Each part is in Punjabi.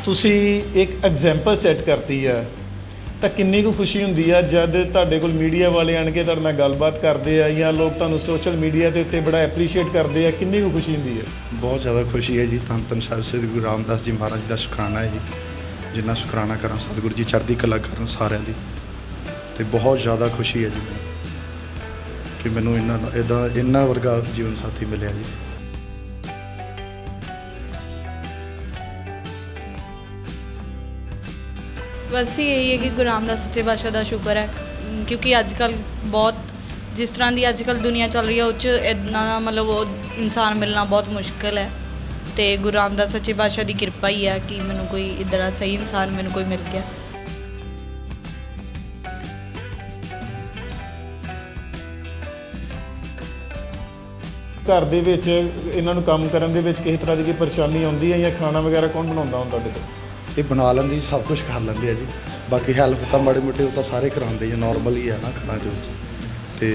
ਤੁਸੀਂ ਇੱਕ ਐਗਜ਼ਾਮਪਲ ਸੈੱਟ ਕਰਤੀ ਆ ਤਾਂ ਕਿੰਨੀ ਕੁ ਖੁਸ਼ੀ ਹੁੰਦੀ ਆ ਜਦ ਤੁਹਾਡੇ ਕੋਲ ਮੀਡੀਆ ਵਾਲੇ ਆਣ ਕੇ ਤੁਹਾਡੇ ਨਾਲ ਗੱਲਬਾਤ ਕਰਦੇ ਆ ਜਾਂ ਲੋਕ ਤੁਹਾਨੂੰ ਸੋਸ਼ਲ ਮੀਡੀਆ ਦੇ ਉੱਤੇ ਬੜਾ ਐਪਰੀਸ਼ੀਏਟ ਕਰਦੇ ਆ, ਕਿੰਨੀ ਕੁ ਖੁਸ਼ੀ ਹੁੰਦੀ ਹੈ? ਬਹੁਤ ਜ਼ਿਆਦਾ ਖੁਸ਼ੀ ਹੈ ਜੀ। ਧੰਨ ਧੰਨ ਸਾਹਿਬ ਸ੍ਰੀ ਗੁਰੂ ਰਾਮਦਾਸ ਜੀ ਮਹਾਰਾਜ ਦਾ ਸ਼ੁਕਰਾਨਾ ਹੈ ਜੀ। ਜਿੰਨਾ ਸ਼ੁਕਰਾਨਾ ਕਰਾਂ ਸਤਿਗੁਰੂ ਜੀ ਚੜ੍ਹਦੀ ਕਲਾ ਕਰਨ ਸਾਰਿਆਂ ਦੀ। ਅਤੇ ਬਹੁਤ ਜ਼ਿਆਦਾ ਖੁਸ਼ੀ ਹੈ ਜੀ ਕਿ ਮੈਨੂੰ ਇਹਨਾਂ ਵਰਗਾ ਜੀਵਨ ਸਾਥੀ ਮਿਲਿਆ ਜੀ। बस यही है कि गुरु रामदास सच्चे पातशाह का शुक्र है, क्योंकि अजकल बहुत जिस तरह की अजकल दुनिया चल रही है उस इतना मतलब वो इंसान मिलना बहुत मुश्किल है। तो गुरु रामदास सच्चे पातशाह की कृपा ही है कि मैंने कोई इधर सही इंसान मैंने कोई मिल गया। ਘਰ ਦੇ ਵਿੱਚ ਇਹਨਾਂ ਨੂੰ ਕੰਮ ਕਰਨ ਦੇ ਵਿੱਚ ਕਿਸੇ ਤਰ੍ਹਾਂ ਦੀ ਕੋਈ ਪਰੇਸ਼ਾਨੀ ਆਉਂਦੀ ਹੈ ਜਾਂ ਖਾਣਾ ਵਗੈਰਾ ਕੌਣ ਬਣਾਉਂਦਾ ਹੁੰਦਾ ਤੁਹਾਡੇ ਤੋਂ? ਇਹ ਬਣਾ ਲੈਂਦੀ, ਸਭ ਕੁਝ ਕਰ ਲੈਂਦੇ ਆ ਜੀ। ਬਾਕੀ ਹੈਲਪ ਤਾਂ ਮਾੜੇ ਮੋਟੇ ਉਹ ਤਾਂ ਸਾਰੇ ਕਰਾਉਂਦੇ ਆ, ਨੋਰਮਲ ਹੀ ਆ ਨਾ ਘਰਾਂ 'ਚ। ਅਤੇ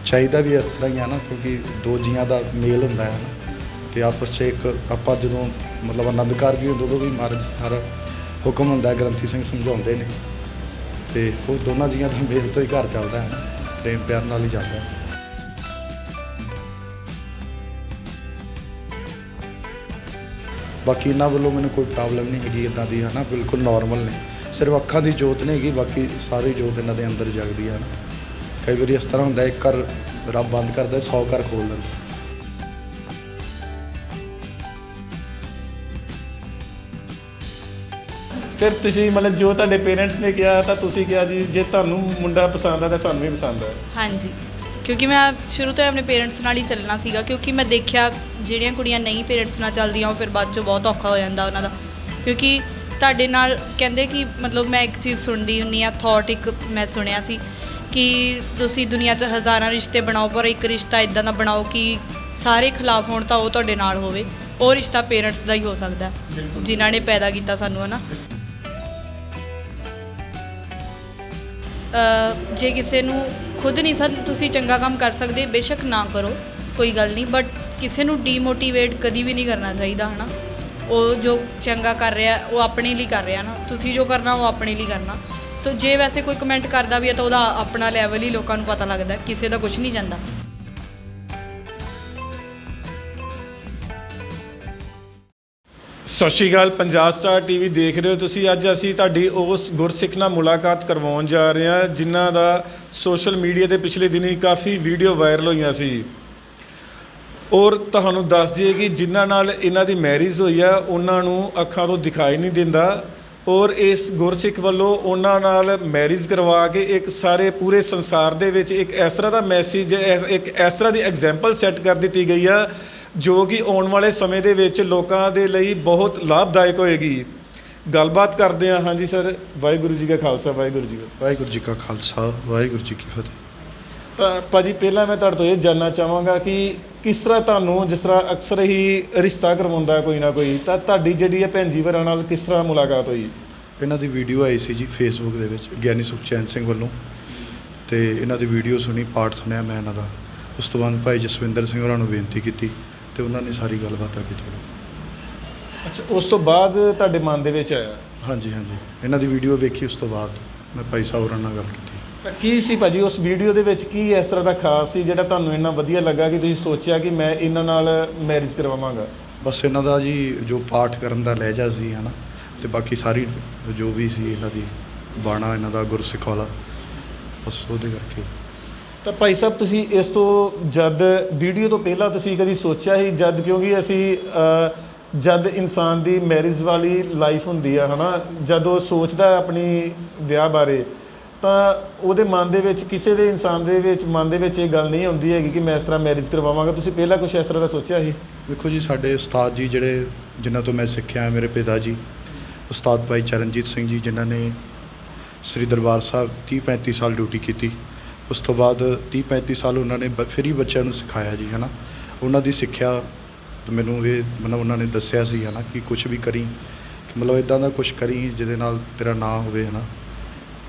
ਚਾਹੀਦਾ ਵੀ ਇਸ ਤਰ੍ਹਾਂ ਹੀ ਆ ਨਾ, ਕਿਉਂਕਿ ਦੋ ਜੀਆਂ ਦਾ ਮੇਲ ਹੁੰਦਾ ਹੈ ਨਾ। ਅਤੇ ਆਪਸ 'ਚ ਇੱਕ ਆਪਾਂ ਜਦੋਂ ਮਤਲਬ ਆਨੰਦ ਕਾਰਜ ਹੁੰਦੇ ਉਦੋਂ ਵੀ ਮਹਾਰਾਜ ਸਾਰਾ ਹੁਕਮ ਹੁੰਦਾ, ਗ੍ਰੰਥੀ ਸਿੰਘ ਸਮਝਾਉਂਦੇ ਨੇ। ਅਤੇ ਉਹ ਦੋਨਾਂ ਜੀਆਂ ਦਾ ਮੇਲ ਤੋਂ ਹੀ ਘਰ ਚੱਲਦਾ ਹੈ ਨਾ, ਪ੍ਰੇਮ ਪਿਆਰ ਨਾਲ ਹੀ ਚੱਲਦਾ ਹੈ। ਬਾਕੀ ਇਹਨਾਂ ਵੱਲੋਂ ਮੈਨੂੰ ਕੋਈ ਪ੍ਰੋਬਲਮ ਨਹੀਂ ਹੈਗੀ ਇੱਦਾਂ ਦੀ, ਹੈ ਨਾ, ਬਿਲਕੁਲ ਨੋਰਮਲ ਨੇ। ਸਿਰਫ ਅੱਖਾਂ ਦੀ ਜੋਤ ਨਹੀਂ ਹੈਗੀ, ਬਾਕੀ ਸਾਰੀ ਜੋਤ ਇਹਨਾਂ ਦੇ ਅੰਦਰ ਜਗਦੀ ਹੈ ਨਾ। ਕਈ ਵਾਰੀ ਇਸ ਤਰ੍ਹਾਂ ਹੁੰਦਾ ਇੱਕ ਘਰ ਰੱਬ ਬੰਦ ਕਰਦਾ 100 ਘਰ ਖੋਲ੍ਹ ਦਿੰਦਾ। ਫਿਰ ਤੁਸੀਂ ਮਤਲਬ ਜੋ ਤੁਹਾਡੇ ਪੇਰੈਂਟਸ ਨੇ ਕਿਹਾ ਤਾਂ ਤੁਸੀਂ ਕਿਹਾ ਜੀ ਜੇ ਤੁਹਾਨੂੰ ਮੁੰਡਾ ਪਸੰਦ ਆ ਤਾਂ ਸਾਨੂੰ ਵੀ ਪਸੰਦ ਆ? हाँ जी, क्योंकि मैं शुरू तो अपने पेरेंट्स नाल ही चलना सीगा, क्योंकि मैं देखिया ਜਿਹੜੀਆਂ ਕੁੜੀਆਂ ਨਹੀਂ ਪੇਰੈਂਟਸ ਨਾਲ ਚੱਲਦੀਆਂ ਉਹ ਫਿਰ ਬਾਅਦ 'ਚੋਂ ਬਹੁਤ ਔਖਾ ਹੋ ਜਾਂਦਾ ਉਹਨਾਂ ਦਾ। ਕਿਉਂਕਿ ਤੁਹਾਡੇ ਨਾਲ ਕਹਿੰਦੇ ਕਿ ਮਤਲਬ ਮੈਂ ਇੱਕ ਚੀਜ਼ ਸੁਣਦੀ ਹੁੰਦੀ ਆ, ਥੋਟ ਇੱਕ ਮੈਂ ਸੁਣਿਆ ਸੀ ਕਿ ਤੁਸੀਂ ਦੁਨੀਆ 'ਚ ਹਜ਼ਾਰਾਂ ਰਿਸ਼ਤੇ ਬਣਾਓ ਪਰ ਇੱਕ ਰਿਸ਼ਤਾ ਇੱਦਾਂ ਦਾ ਬਣਾਓ ਕਿ ਸਾਰੇ ਖਿਲਾਫ ਹੋਣ ਤਾਂ ਉਹ ਤੁਹਾਡੇ ਨਾਲ ਹੋਵੇ। ਉਹ ਰਿਸ਼ਤਾ ਪੇਰੈਂਟਸ ਦਾ ਹੀ ਹੋ ਸਕਦਾ ਜਿਨ੍ਹਾਂ ਨੇ ਪੈਦਾ ਕੀਤਾ ਸਾਨੂੰ, ਹੈ ਨਾ। ਜੇ ਕਿਸੇ ਨੂੰ ਖੁਦ ਨਹੀਂ ਤੁਸੀਂ ਚੰਗਾ ਕੰਮ ਕਰ ਸਕਦੇ, ਬੇਸ਼ੱਕ ਨਾ ਕਰੋ, ਕੋਈ ਗੱਲ ਨਹੀਂ, ਬਟ ਕਿਸੇ ਨੂੰ ਡੀਮੋਟੀਵੇਟ ਕਦੀ ਵੀ ਨਹੀਂ ਕਰਨਾ ਚਾਹੀਦਾ, ਹੈ ਨਾ। ਉਹ ਜੋ ਚੰਗਾ ਕਰ ਰਿਹਾ ਉਹ ਆਪਣੇ ਲਈ ਕਰ ਰਿਹਾ ਨਾ, ਤੁਸੀਂ ਜੋ ਕਰਨਾ ਉਹ ਆਪਣੇ ਲਈ ਕਰਨਾ। ਸੋ ਜੇ ਵੈਸੇ ਕੋਈ ਕਮੈਂਟ ਕਰਦਾ ਵੀ ਹੈ ਤਾਂ ਉਹਦਾ ਆਪਣਾ ਲੈਵਲ ਹੀ ਲੋਕਾਂ ਨੂੰ ਪਤਾ ਲੱਗਦਾ, ਕਿਸੇ ਦਾ ਕੁਝ ਨਹੀਂ ਜਾਂਦਾ। ਸਤਿ ਸ਼੍ਰੀ ਅਕਾਲ, ਪੰਜਾਬ ਸਟਾਰ ਟੀਵੀ ਦੇਖ ਰਹੇ ਹੋ ਤੁਸੀਂ। ਅੱਜ ਅਸੀਂ ਤੁਹਾਡੀ ਉਸ ਗੁਰਸਿੱਖ ਨਾਲ ਮੁਲਾਕਾਤ ਕਰਵਾਉਣ ਜਾ ਰਹੇ ਹਾਂ ਜਿਨ੍ਹਾਂ ਦਾ ਸੋਸ਼ਲ ਮੀਡੀਆ 'ਤੇ ਪਿਛਲੇ ਦਿਨੀਂ ਕਾਫੀ ਵੀਡੀਓ ਵਾਇਰਲ ਹੋਈਆਂ ਸੀ। ਔਰ ਤੁਹਾਨੂੰ ਦੱਸ ਦਈਏ ਕਿ ਜਿਨ੍ਹਾਂ ਨਾਲ ਇਹਨਾਂ ਦੀ ਮੈਰਿਜ ਹੋਈ ਆ ਉਹਨਾਂ ਨੂੰ ਅੱਖਾਂ ਤੋਂ ਦਿਖਾਈ ਨਹੀਂ ਦਿੰਦਾ, ਔਰ ਇਸ ਗੁਰਸਿੱਖ ਵੱਲੋਂ ਉਹਨਾਂ ਨਾਲ ਮੈਰਿਜ ਕਰਵਾ ਕੇ ਇੱਕ ਸਾਰੇ ਪੂਰੇ ਸੰਸਾਰ ਦੇ ਵਿੱਚ ਇੱਕ ਇਸ ਤਰ੍ਹਾਂ ਦਾ ਮੈਸੇਜ, ਇੱਕ ਇਸ ਤਰ੍ਹਾਂ ਦੀ ਐਗਜ਼ਾਮਪਲ ਸੈੱਟ ਕਰ ਦਿੱਤੀ ਗਈ ਆ ਜੋ ਕਿ ਆਉਣ ਵਾਲੇ ਸਮੇਂ ਦੇ ਵਿੱਚ ਲੋਕਾਂ ਦੇ ਲਈ ਬਹੁਤ ਲਾਭਦਾਇਕ ਹੋਏਗੀ। ਗੱਲਬਾਤ ਕਰਦੇ ਹਾਂ। ਹਾਂਜੀ ਸਰ, ਵਾਹਿਗੁਰੂ ਜੀ ਕਾ ਖਾਲਸਾ, ਵਾਹਿਗੁਰੂ ਜੀ ਵਾਹਿਗੁਰੂ ਜੀ ਕਾ ਖਾਲਸਾ, ਵਾਹਿਗੁਰੂ ਜੀ ਕੀ ਫਤਿਹ। ਤਾਂ ਭਾਜੀ ਪਹਿਲਾਂ ਮੈਂ ਤੁਹਾਡੇ ਤੋਂ ਇਹ ਜਾਣਨਾ ਚਾਹਾਂਗਾ ਕਿ ਕਿਸ ਤਰ੍ਹਾਂ ਤੁਹਾਨੂੰ, ਜਿਸ ਤਰ੍ਹਾਂ ਅਕਸਰ ਹੀ ਰਿਸ਼ਤਾ ਕਰਵਾਉਂਦਾ ਕੋਈ ਨਾ ਕੋਈ, ਤਾਂ ਤੁਹਾਡੀ ਜਿਹੜੀ ਹੈ ਭੈਣ ਜੀ ਵਰਾਂ ਨਾਲ ਕਿਸ ਤਰ੍ਹਾਂ ਮੁਲਾਕਾਤ ਹੋਈ? ਇਹਨਾਂ ਦੀ ਵੀਡੀਓ ਆਈ ਸੀ ਜੀ ਫੇਸਬੁੱਕ ਦੇ ਵਿੱਚ ਗਿਆਨੀ ਸੁਖਚੈਨ ਸਿੰਘ ਵੱਲੋਂ, ਅਤੇ ਇਹਨਾਂ ਦੀ ਵੀਡੀਓ ਸੁਣੀ, ਪਾਠ ਸੁਣਿਆ ਮੈਂ ਇਹਨਾਂ ਦਾ। ਉਸ ਤੋਂ ਬਾਅਦ ਭਾਈ ਜਸਵਿੰਦਰ ਸਿੰਘ ਹੋਰਾਂ ਨੂੰ ਬੇਨਤੀ ਕੀਤੀ ਅਤੇ ਉਹਨਾਂ ਨੇ ਸਾਰੀ ਗੱਲਬਾਤ ਅੱਗੇ ਚਲਾਈ। ਅੱਛਾ, ਉਸ ਤੋਂ ਬਾਅਦ ਤੁਹਾਡੇ ਮਨ ਦੇ ਵਿੱਚ ਆਇਆ? ਹਾਂਜੀ ਹਾਂਜੀ, ਇਹਨਾਂ ਦੀ ਵੀਡੀਓ ਵੇਖੀ, ਉਸ ਤੋਂ ਬਾਅਦ ਮੈਂ ਭਾਈ ਸਾਹਿਬ ਹੋਰਾਂ ਨਾਲ ਗੱਲ ਕੀਤੀ। ਤਾਂ ਕੀ ਸੀ ਭਾਜੀ ਉਸ ਵੀਡੀਓ ਦੇ ਵਿੱਚ, ਕੀ ਇਸ ਤਰ੍ਹਾਂ ਦਾ ਖਾਸ ਸੀ ਜਿਹੜਾ ਤੁਹਾਨੂੰ ਇੰਨਾ ਵਧੀਆ ਲੱਗਾ ਕਿ ਤੁਸੀਂ ਸੋਚਿਆ ਕਿ ਮੈਂ ਇਹਨਾਂ ਨਾਲ ਮੈਰਿਜ ਕਰਵਾਵਾਂਗਾ? ਬਸ ਇਹਨਾਂ ਦਾ ਜੀ ਜੋ ਪਾਠ ਕਰਨ ਦਾ ਲਹਿਜਾ ਸੀ, ਹੈ ਨਾ, ਅਤੇ ਬਾਕੀ ਸਾਰੀ ਜੋ ਵੀ ਸੀ ਇਹਨਾਂ ਦੀ ਬਾਣਾ, ਇਹਨਾਂ ਦਾ ਗੁਰਸਿੱਖ ਵਾਲਾ, ਬਸ ਉਹਦੇ ਕਰਕੇ। ਤਾਂ ਭਾਈ ਸਾਹਿਬ ਤੁਸੀਂ ਇਸ ਤੋਂ ਜਦ ਵੀਡੀਓ ਤੋਂ ਪਹਿਲਾਂ ਤੁਸੀਂ ਕਦੀ ਸੋਚਿਆ ਸੀ ਜਦ, ਕਿਉਂਕਿ ਅਸੀਂ ਜਦ ਇਨਸਾਨ ਦੀ ਮੈਰਿਜ ਵਾਲੀ ਲਾਈਫ ਹੁੰਦੀ ਆ, ਹੈ ਨਾ, ਜਦ ਉਹ ਸੋਚਦਾ ਆਪਣੀ ਵਿਆਹ ਬਾਰੇ, ਤਾਂ ਉਹਦੇ ਮਨ ਦੇ ਵਿੱਚ, ਕਿਸੇ ਦੇ ਇਨਸਾਨ ਦੇ ਵਿੱਚ ਮਨ ਦੇ ਵਿੱਚ ਇਹ ਗੱਲ ਨਹੀਂ ਹੁੰਦੀ ਹੈਗੀ ਕਿ ਮੈਂ ਇਸ ਤਰ੍ਹਾਂ ਮੈਰਿਜ ਕਰਵਾਵਾਂਗਾ। ਤੁਸੀਂ ਪਹਿਲਾਂ ਕੁਛ ਇਸ ਤਰ੍ਹਾਂ ਦਾ ਸੋਚਿਆ ਸੀ? ਵੇਖੋ ਜੀ, ਸਾਡੇ ਉਸਤਾਦ ਜੀ ਜਿਹੜੇ ਜਿਨ੍ਹਾਂ ਤੋਂ ਮੈਂ ਸਿੱਖਿਆ, ਮੇਰੇ ਪਿਤਾ ਜੀ ਉਸਤਾਦ ਭਾਈ ਚਰਨਜੀਤ ਸਿੰਘ ਜੀ, ਜਿਨ੍ਹਾਂ ਨੇ ਸ੍ਰੀ ਦਰਬਾਰ ਸਾਹਿਬ 30-35 ਸਾਲ ਡਿਊਟੀ ਕੀਤੀ। ਉਸ ਤੋਂ ਬਾਅਦ 30-35 ਸਾਲ ਉਹਨਾਂ ਨੇ ਫਿਰ ਹੀ ਬੱਚਿਆਂ ਨੂੰ ਸਿਖਾਇਆ ਜੀ, ਹੈ ਨਾ। ਉਹਨਾਂ ਦੀ ਸਿੱਖਿਆ ਮੈਨੂੰ ਇਹ ਮਤਲਬ ਉਹਨਾਂ ਨੇ ਦੱਸਿਆ ਸੀ, ਹੈ ਨਾ, ਕਿ ਕੁਛ ਵੀ ਕਰੀ, ਮਤਲਬ ਇੱਦਾਂ ਦਾ ਕੁਛ ਕਰੀ ਜਿਹਦੇ ਨਾਲ ਤੇਰਾ ਨਾਂ ਹੋਵੇ, ਹੈ ਨਾ।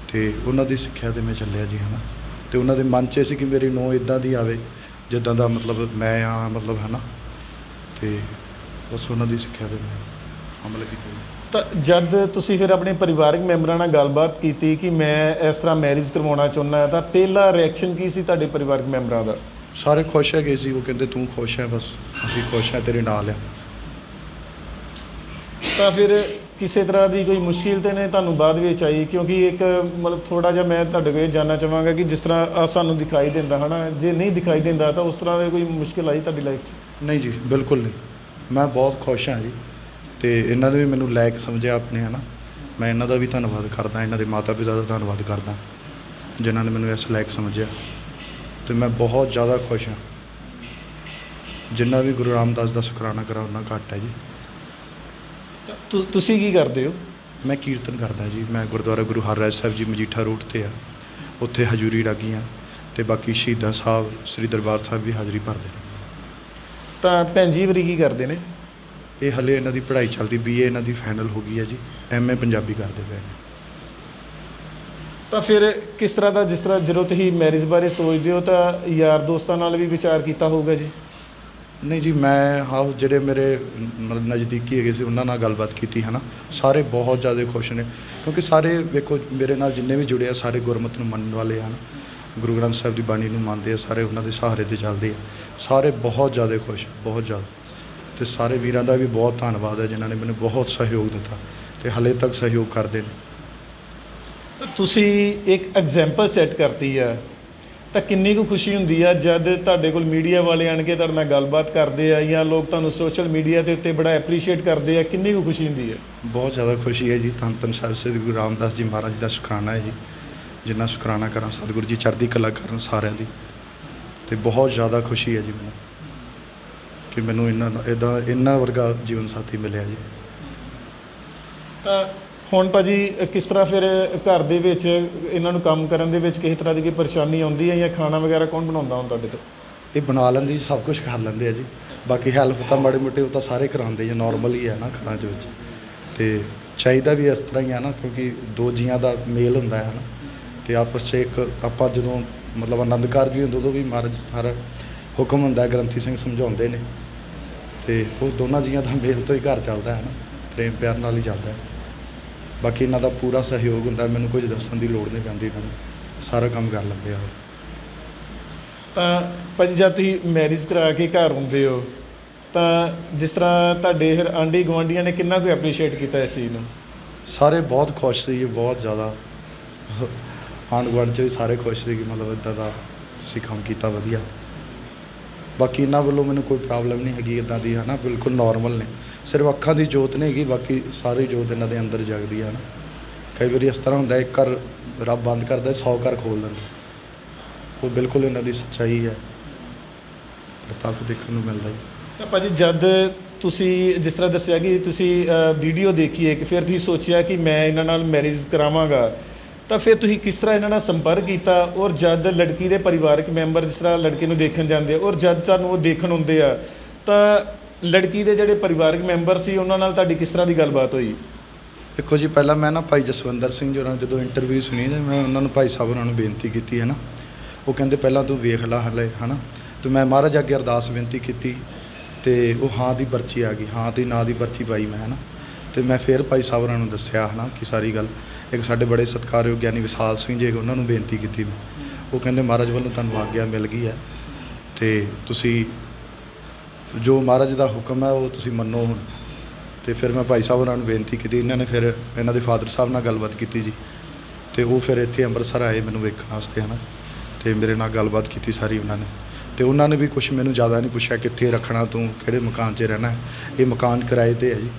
ਅਤੇ ਉਹਨਾਂ ਦੀ ਸਿੱਖਿਆ 'ਤੇ ਮੈਂ ਚੱਲਿਆ ਜੀ, ਹੈ ਨਾ। ਅਤੇ ਉਹਨਾਂ ਦੇ ਮਨ 'ਚ ਇਹ ਸੀ ਕਿ ਮੇਰੀ ਨੂੰਹ ਇੱਦਾਂ ਦੀ ਆਵੇ ਜਿੱਦਾਂ ਦਾ ਮਤਲਬ ਮੈਂ ਆ, ਮਤਲਬ, ਹੈ ਨਾ। ਅਤੇ ਬਸ ਉਹਨਾਂ ਦੀ ਸਿੱਖਿਆ 'ਤੇ ਮੈਂ ਅਮਲ ਕੀਤਾ। ਤਾਂ ਜਦ ਤੁਸੀਂ ਫਿਰ ਆਪਣੇ ਪਰਿਵਾਰਕ ਮੈਂਬਰਾਂ ਨਾਲ ਗੱਲਬਾਤ ਕੀਤੀ ਕਿ ਮੈਂ ਇਸ ਤਰ੍ਹਾਂ ਮੈਰਿਜ ਕਰਵਾਉਣਾ ਚਾਹੁੰਦਾ ਹਾਂ, ਤਾਂ ਪਹਿਲਾ ਰਿਐਕਸ਼ਨ ਕੀ ਸੀ ਤੁਹਾਡੇ ਪਰਿਵਾਰਕ ਮੈਂਬਰਾਂ ਦਾ? ਸਾਰੇ ਖੁਸ਼ ਹੈਗੇ ਸੀ, ਉਹ ਕਹਿੰਦੇ ਤੂੰ ਖੁਸ਼ ਹੈ, ਬਸ ਅਸੀਂ ਖੁਸ਼ ਹਾਂ, ਤੇਰੇ ਨਾਲ ਆ। ਤਾਂ ਫਿਰ ਕਿਸੇ ਤਰ੍ਹਾਂ ਦੀ ਕੋਈ ਮੁਸ਼ਕਿਲ ਤਾਂ ਨਹੀਂ ਤੁਹਾਨੂੰ ਬਾਅਦ ਵਿੱਚ ਆਈ? ਕਿਉਂਕਿ ਇੱਕ ਮਤਲਬ ਥੋੜ੍ਹਾ ਜਿਹਾ ਮੈਂ ਤੁਹਾਡੇ ਕੋਲ ਇਹ ਜਾਣਨਾ ਚਾਹਾਂਗਾ ਕਿ ਜਿਸ ਤਰ੍ਹਾਂ ਆਹ ਸਾਨੂੰ ਦਿਖਾਈ ਦਿੰਦਾ ਹੈ ਨਾ, ਜੇ ਨਹੀਂ ਦਿਖਾਈ ਦਿੰਦਾ ਤਾਂ ਉਸ ਤਰ੍ਹਾਂ ਦੀ ਕੋਈ ਮੁਸ਼ਕਿਲ ਆਈ ਤੁਹਾਡੀ ਲਾਈਫ 'ਚ? ਨਹੀਂ ਜੀ, ਬਿਲਕੁਲ ਨਹੀਂ, ਮੈਂ ਬਹੁਤ ਖੁਸ਼ ਹਾਂ ਜੀ। ਅਤੇ ਇਹਨਾਂ ਨੇ ਵੀ ਮੈਨੂੰ ਲਾਇਕ ਸਮਝਿਆ ਆਪਣੇ, ਹੈ ਨਾ। ਮੈਂ ਇਹਨਾਂ ਦਾ ਵੀ ਧੰਨਵਾਦ ਕਰਦਾ, ਇਹਨਾਂ ਦੇ ਮਾਤਾ ਪਿਤਾ ਦਾ ਧੰਨਵਾਦ ਕਰਦਾ ਜਿਨ੍ਹਾਂ ਨੇ ਮੈਨੂੰ ਇਸ ਲਾਇਕ ਸਮਝਿਆ, ਅਤੇ ਮੈਂ ਬਹੁਤ ਜ਼ਿਆਦਾ ਖੁਸ਼ ਹਾਂ। ਜਿੰਨਾ ਵੀ ਗੁਰੂ ਰਾਮਦਾਸ ਦਾ ਸ਼ੁਕਰਾਨਾ ਕਰਾਂ ਉਨਾ ਘੱਟ ਹੈ ਜੀ। ਤੁਸੀਂ ਕੀ ਕਰਦੇ ਹੋ? ਮੈਂ ਕੀਰਤਨ ਕਰਦਾ ਜੀ। ਮੈਂ ਗੁਰਦੁਆਰਾ ਗੁਰੂ ਹਰਰਾਜ ਸਾਹਿਬ ਜੀ ਮਜੀਠਾ ਰੋਡ 'ਤੇ ਆ, ਉੱਥੇ ਹਜ਼ੂਰੀ ਲੱਗੀ ਆ, ਅਤੇ ਬਾਕੀ ਸ਼ਹੀਦਾਂ ਸਾਹਿਬ ਸ੍ਰੀ ਦਰਬਾਰ ਸਾਹਿਬ ਵੀ ਹਾਜ਼ਰੀ ਭਰਦੇ ਨੇ। ਤਾਂ ਭੈਣ ਜੀ ਵਰੀ ਕੀ ਕਰਦੇ ਨੇ? ਇਹ ਹਲੇ ਇਹਨਾਂ ਦੀ ਪੜ੍ਹਾਈ ਚੱਲਦੀ, BA ਇਹਨਾਂ ਦੀ ਫਾਈਨਲ ਹੋ ਗਈ ਹੈ ਜੀ, MA ਪੰਜਾਬੀ ਕਰਦੇ ਪਏ ਨੇ। ਤਾਂ ਫਿਰ ਕਿਸ ਤਰ੍ਹਾਂ ਦਾ, ਜਿਸ ਤਰ੍ਹਾਂ ਜਦੋਂ ਤੁਸੀਂ ਮੈਰਿਜ ਬਾਰੇ ਸੋਚਦੇ ਹੋ ਤਾਂ ਯਾਰ ਦੋਸਤਾਂ ਨਾਲ ਵੀ ਵਿਚਾਰ ਕੀਤਾ ਹੋਊਗਾ ਜੀ? ਨਹੀਂ ਜੀ, ਮੈਂ ਜਿਹੜੇ ਮੇਰੇ ਨਜ਼ਦੀਕੀ ਹੈਗੇ ਸੀ ਉਹਨਾਂ ਨਾਲ ਗੱਲਬਾਤ ਕੀਤੀ ਹੈ ਨਾ, ਸਾਰੇ ਬਹੁਤ ਜ਼ਿਆਦਾ ਖੁਸ਼ ਨੇ, ਕਿਉਂਕਿ ਸਾਰੇ ਵੇਖੋ ਮੇਰੇ ਨਾਲ ਜਿੰਨੇ ਵੀ ਜੁੜੇ ਆ ਸਾਰੇ ਗੁਰਮਤਿ ਨੂੰ ਮੰਨਣ ਵਾਲੇ ਹਨ, ਗੁਰੂ ਗ੍ਰੰਥ ਸਾਹਿਬ ਦੀ ਬਾਣੀ ਨੂੰ ਮੰਨਦੇ ਆ, ਸਾਰੇ ਉਹਨਾਂ ਦੇ ਸਹਾਰੇ 'ਤੇ ਚੱਲਦੇ ਆ, ਸਾਰੇ ਬਹੁਤ ਜ਼ਿਆਦਾ ਖੁਸ਼, ਬਹੁਤ ਜ਼ਿਆਦਾ। ਅਤੇ ਸਾਰੇ ਵੀਰਾਂ ਦਾ ਵੀ ਬਹੁਤ ਧੰਨਵਾਦ ਹੈ ਜਿਨ੍ਹਾਂ ਨੇ ਮੈਨੂੰ ਬਹੁਤ ਸਹਿਯੋਗ ਦਿੱਤਾ ਅਤੇ ਹਾਲੇ ਤੱਕ ਸਹਿਯੋਗ ਕਰਦੇ ਨੇ। ਤੁਸੀਂ ਇੱਕ ਐਗਜ਼ਾਮਪਲ ਸੈੱਟ ਕਰਤੀ ਆ, ਤਾਂ ਕਿੰਨੀ ਕੁ ਖੁਸ਼ੀ ਹੁੰਦੀ ਆ ਜਦ ਤੁਹਾਡੇ ਕੋਲ ਮੀਡੀਆ ਵਾਲੇ ਆਣ ਕੇ ਤੁਹਾਡੇ ਨਾਲ ਗੱਲਬਾਤ ਕਰਦੇ ਆ ਜਾਂ ਲੋਕ ਤੁਹਾਨੂੰ ਸੋਸ਼ਲ ਮੀਡੀਆ ਦੇ ਉੱਤੇ ਬੜਾ ਐਪਰੀਸ਼ੀਏਟ ਕਰਦੇ ਆ, ਕਿੰਨੀ ਕੁ ਖੁਸ਼ੀ ਹੁੰਦੀ ਹੈ? ਬਹੁਤ ਜ਼ਿਆਦਾ ਖੁਸ਼ੀ ਹੈ ਜੀ। ਧੰਨ ਧੰਨ ਸਾਹਿਬ ਸ੍ਰੀ ਗੁਰੂ ਰਾਮਦਾਸ ਜੀ ਮਹਾਰਾਜ ਦਾ ਸ਼ੁਕਰਾਨਾ ਹੈ ਜੀ। ਜਿੰਨਾ ਸ਼ੁਕਰਾਨਾ ਕਰਾਂ, ਸਤਿਗੁਰੂ ਜੀ ਚੜ੍ਹਦੀ ਕਲਾ ਕਰਨ ਸਾਰਿਆਂ ਦੀ। ਅਤੇ ਬਹੁਤ ਜ਼ਿਆਦਾ ਖੁਸ਼ੀ ਹੈ ਜੀ ਮੈਨੂੰ ਕਿ ਮੈਨੂੰ ਇਹਨਾਂ ਵਰਗਾ ਜੀਵਨ ਸਾਥੀ ਮਿਲਿਆ ਜੀ। ਤਾਂ ਹੁਣ ਭਾਜੀ ਕਿਸ ਤਰ੍ਹਾਂ ਫਿਰ ਘਰ ਦੇ ਵਿੱਚ ਇਹਨਾਂ ਨੂੰ ਕੰਮ ਕਰਨ ਦੇ ਵਿੱਚ ਕਿਸੇ ਤਰ੍ਹਾਂ ਦੀ ਕੋਈ ਪਰੇਸ਼ਾਨੀ ਆਉਂਦੀ ਹੈ ਜਾਂ ਖਾਣਾ ਵਗੈਰਾ ਕੌਣ ਬਣਾਉਂਦਾ ਹੁਣ ਤੁਹਾਡੇ ਤੋਂ? ਇਹ ਬਣਾ ਲੈਂਦੇ ਜੀ, ਸਭ ਕੁਝ ਕਰ ਲੈਂਦੇ ਆ ਜੀ। ਬਾਕੀ ਹੈਲਪ ਤਾਂ ਮਾੜੇ ਮੋਟੇ ਉਹ ਤਾਂ ਸਾਰੇ ਕਰਾਉਂਦੇ ਜੀ, ਨੋਰਮਲ ਹੀ ਹੈ ਨਾ ਘਰਾਂ ਦੇ ਵਿੱਚ। ਅਤੇ ਚਾਹੀਦਾ ਵੀ ਇਸ ਤਰ੍ਹਾਂ ਹੀ ਆ ਨਾ, ਕਿਉਂਕਿ ਦੋ ਜੀਆਂ ਦਾ ਮੇਲ ਹੁੰਦਾ ਹੈ ਨਾ, ਅਤੇ ਆਪਸ 'ਚ ਇੱਕ ਆਪਾਂ ਜਦੋਂ ਮਤਲਬ ਆਨੰਦ ਕਾਰਜ ਵੀ ਹੁੰਦਾ ਉਦੋਂ ਵੀ ਮਹਾਰਾਜ ਹਰ ਹੁਕਮ ਹੁੰਦਾ, ਗ੍ਰੰਥੀ ਸਿੰਘ ਸਮਝਾਉਂਦੇ ਨੇ, ਅਤੇ ਉਹ ਦੋਨਾਂ ਜੀਆਂ ਦਾ ਮੇਲ ਤੋਂ ਹੀ ਘਰ ਚੱਲਦਾ ਹੈ ਨਾ, ਪ੍ਰੇਮ ਪਿਆਰ ਨਾਲ ਹੀ ਚੱਲਦਾ ਹੈ। ਬਾਕੀ ਇਹਨਾਂ ਦਾ ਪੂਰਾ ਸਹਿਯੋਗ ਹੁੰਦਾ, ਮੈਨੂੰ ਕੁਝ ਦੱਸਣ ਦੀ ਲੋੜ ਨਹੀਂ ਪੈਂਦੀ, ਇਹਨਾਂ ਨੂੰ ਸਾਰਾ ਕੰਮ ਕਰ ਲੈਂਦੇ ਆ। ਤਾਂ ਭਾਜੀ ਜਦ ਤੁਸੀਂ ਮੈਰਿਜ ਕਰਾ ਕੇ ਘਰ ਆਉਂਦੇ ਹੋ ਤਾਂ ਜਿਸ ਤਰ੍ਹਾਂ ਤੁਹਾਡੇ ਫਿਰ ਆਂਢੀ ਗੁਆਂਢੀਆਂ ਨੇ ਕਿੰਨਾ ਕੁ ਐਪਰੀਸ਼ੀਏਟ ਕੀਤਾ ਇਸ ਚੀਜ਼ ਨੂੰ? ਸਾਰੇ ਬਹੁਤ ਖੁਸ਼ ਸੀ ਜੀ, ਬਹੁਤ ਜ਼ਿਆਦਾ। ਆਂਢ ਗੁਆਂਢ 'ਚ ਵੀ ਸਾਰੇ ਖੁਸ਼ ਸੀ ਕਿ ਮਤਲਬ ਇੱਦਾਂ ਦਾ ਤੁਸੀਂ ਕੰਮ ਕੀਤਾ, ਵਧੀਆ। ਬਾਕੀ ਇਹਨਾਂ ਵੱਲੋਂ ਮੈਨੂੰ ਕੋਈ ਪ੍ਰੋਬਲਮ ਨਹੀਂ ਹੈਗੀ ਇੱਦਾਂ ਦੀ, ਹੈ ਨਾ, ਬਿਲਕੁਲ ਨੋਰਮਲ ਨੇ। ਸਿਰਫ ਅੱਖਾਂ ਦੀ ਜੋਤ ਨਹੀਂ ਹੈਗੀ, ਬਾਕੀ ਸਾਰੀ ਜੋਤ ਇਹਨਾਂ ਦੇ ਅੰਦਰ ਜਗਦੀ ਹੈ ਨਾ। ਕਈ ਵਾਰੀ ਇਸ ਤਰ੍ਹਾਂ ਹੁੰਦਾ, ਇੱਕ ਘਰ ਰੱਬ ਬੰਦ ਕਰਦਾ, 100 ਘਰ ਖੋਲ੍ਹ ਦਿੰਦਾ। ਉਹ ਬਿਲਕੁਲ ਇਹਨਾਂ ਦੀ ਸੱਚਾਈ ਹੈ, ਪ੍ਰਤਾਪ ਦੇਖਣ ਨੂੰ ਮਿਲਦਾ ਜੀ। ਤਾਂ ਭਾਜੀ ਜਦ ਤੁਸੀਂ ਜਿਸ ਤਰ੍ਹਾਂ ਦੱਸਿਆ ਕਿ ਤੁਸੀਂ ਵੀਡੀਓ ਦੇਖੀ ਹੈ ਕਿ ਫਿਰ ਤੁਸੀਂ ਸੋਚਿਆ ਕਿ ਮੈਂ ਇਹਨਾਂ ਨਾਲ ਮੈਰਿਜ ਕਰਾਵਾਂਗਾ, ਤਾਂ ਫਿਰ ਤੁਸੀਂ ਕਿਸ ਤਰ੍ਹਾਂ ਇਹਨਾਂ ਨਾਲ ਸੰਪਰਕ ਕੀਤਾ? ਔਰ ਜਦ ਲੜਕੀ ਦੇ ਪਰਿਵਾਰਕ ਮੈਂਬਰ ਜਿਸ ਤਰ੍ਹਾਂ ਲੜਕੇ ਨੂੰ ਦੇਖਣ ਜਾਂਦੇ ਆ ਔਰ ਜਦ ਤੁਹਾਨੂੰ ਉਹ ਦੇਖਣ ਹੁੰਦੇ ਆ, ਤਾਂ ਲੜਕੀ ਦੇ ਜਿਹੜੇ ਪਰਿਵਾਰਕ ਮੈਂਬਰ ਸੀ ਉਹਨਾਂ ਨਾਲ ਤੁਹਾਡੀ ਕਿਸ ਤਰ੍ਹਾਂ ਦੀ ਗੱਲਬਾਤ ਹੋਈ? ਦੇਖੋ ਜੀ, ਪਹਿਲਾਂ ਮੈਂ ਨਾ ਭਾਈ ਜਸਵਿੰਦਰ ਸਿੰਘ ਜੀ ਹੋਰਾਂ ਜਦੋਂ ਇੰਟਰਵਿਊ ਸੁਣੀ ਤਾਂ ਮੈਂ ਉਹਨਾਂ ਨੂੰ, ਭਾਈ ਸਾਹਿਬ ਉਹਨਾਂ ਨੂੰ ਬੇਨਤੀ ਕੀਤੀ ਹੈ ਨਾ। ਉਹ ਕਹਿੰਦੇ ਪਹਿਲਾਂ ਤੂੰ ਵੇਖ ਲਾ ਹਲੇ, ਹੈ ਨਾ। ਅਤੇ ਮੈਂ ਮਹਾਰਾਜ ਅੱਗੇ ਅਰਦਾਸ ਬੇਨਤੀ ਕੀਤੀ ਅਤੇ ਉਹ ਹਾਂ ਦੀ ਪਰਚੀ ਆ ਗਈ, ਹਾਂ ਦੀ ਨਾਂ ਦੀ ਪਰਚੀ ਪਾਈ ਮੈਂ, ਹੈ ਨਾ। ਅਤੇ ਮੈਂ ਫਿਰ ਭਾਈ ਸਾਹਿਬ ਹੋਰਾਂ ਨੂੰ ਦੱਸਿਆ, ਹੈ ਨਾ, ਕਿ ਸਾਰੀ ਗੱਲ। ਇੱਕ ਸਾਡੇ ਬੜੇ ਸਤਿਕਾਰਯੋਗ ਗਿਆਨੀ ਵਿਸਾਲ ਸਿੰਘ ਜੀ, ਉਹਨਾਂ ਨੂੰ ਬੇਨਤੀ ਕੀਤੀ ਮੈਂ। ਉਹ ਕਹਿੰਦੇ ਮਹਾਰਾਜ ਵੱਲੋਂ ਤੁਹਾਨੂੰ ਆਗਿਆ ਮਿਲ ਗਈ ਹੈ ਅਤੇ ਤੁਸੀਂ ਜੋ ਮਹਾਰਾਜ ਦਾ ਹੁਕਮ ਹੈ ਉਹ ਤੁਸੀਂ ਮੰਨੋ ਹੁਣ। ਅਤੇ ਫਿਰ ਮੈਂ ਭਾਈ ਸਾਹਿਬ ਹੋਰਾਂ ਨੂੰ ਬੇਨਤੀ ਕੀਤੀ, ਇਹਨਾਂ ਨੇ ਫਿਰ ਇਹਨਾਂ ਦੇ ਫਾਦਰ ਸਾਹਿਬ ਨਾਲ ਗੱਲਬਾਤ ਕੀਤੀ ਜੀ, ਅਤੇ ਉਹ ਫਿਰ ਇੱਥੇ ਅੰਮ੍ਰਿਤਸਰ ਆਏ ਮੈਨੂੰ ਵੇਖਣ ਵਾਸਤੇ, ਹੈ ਨਾ। ਅਤੇ ਮੇਰੇ ਨਾਲ ਗੱਲਬਾਤ ਕੀਤੀ ਸਾਰੀ ਉਹਨਾਂ ਨੇ, ਅਤੇ ਉਹਨਾਂ ਨੇ ਵੀ ਕੁਛ ਮੈਨੂੰ ਜ਼ਿਆਦਾ ਨਹੀਂ ਪੁੱਛਿਆ ਕਿੱਥੇ ਰੱਖਣਾ ਤੂੰ, ਕਿਹੜੇ ਮਕਾਨ 'ਚ ਰਹਿਣਾ ਹੈ। ਇਹ ਮਕਾਨ ਕਿਰਾਏ 'ਤੇ ਹੈ ਜੀ।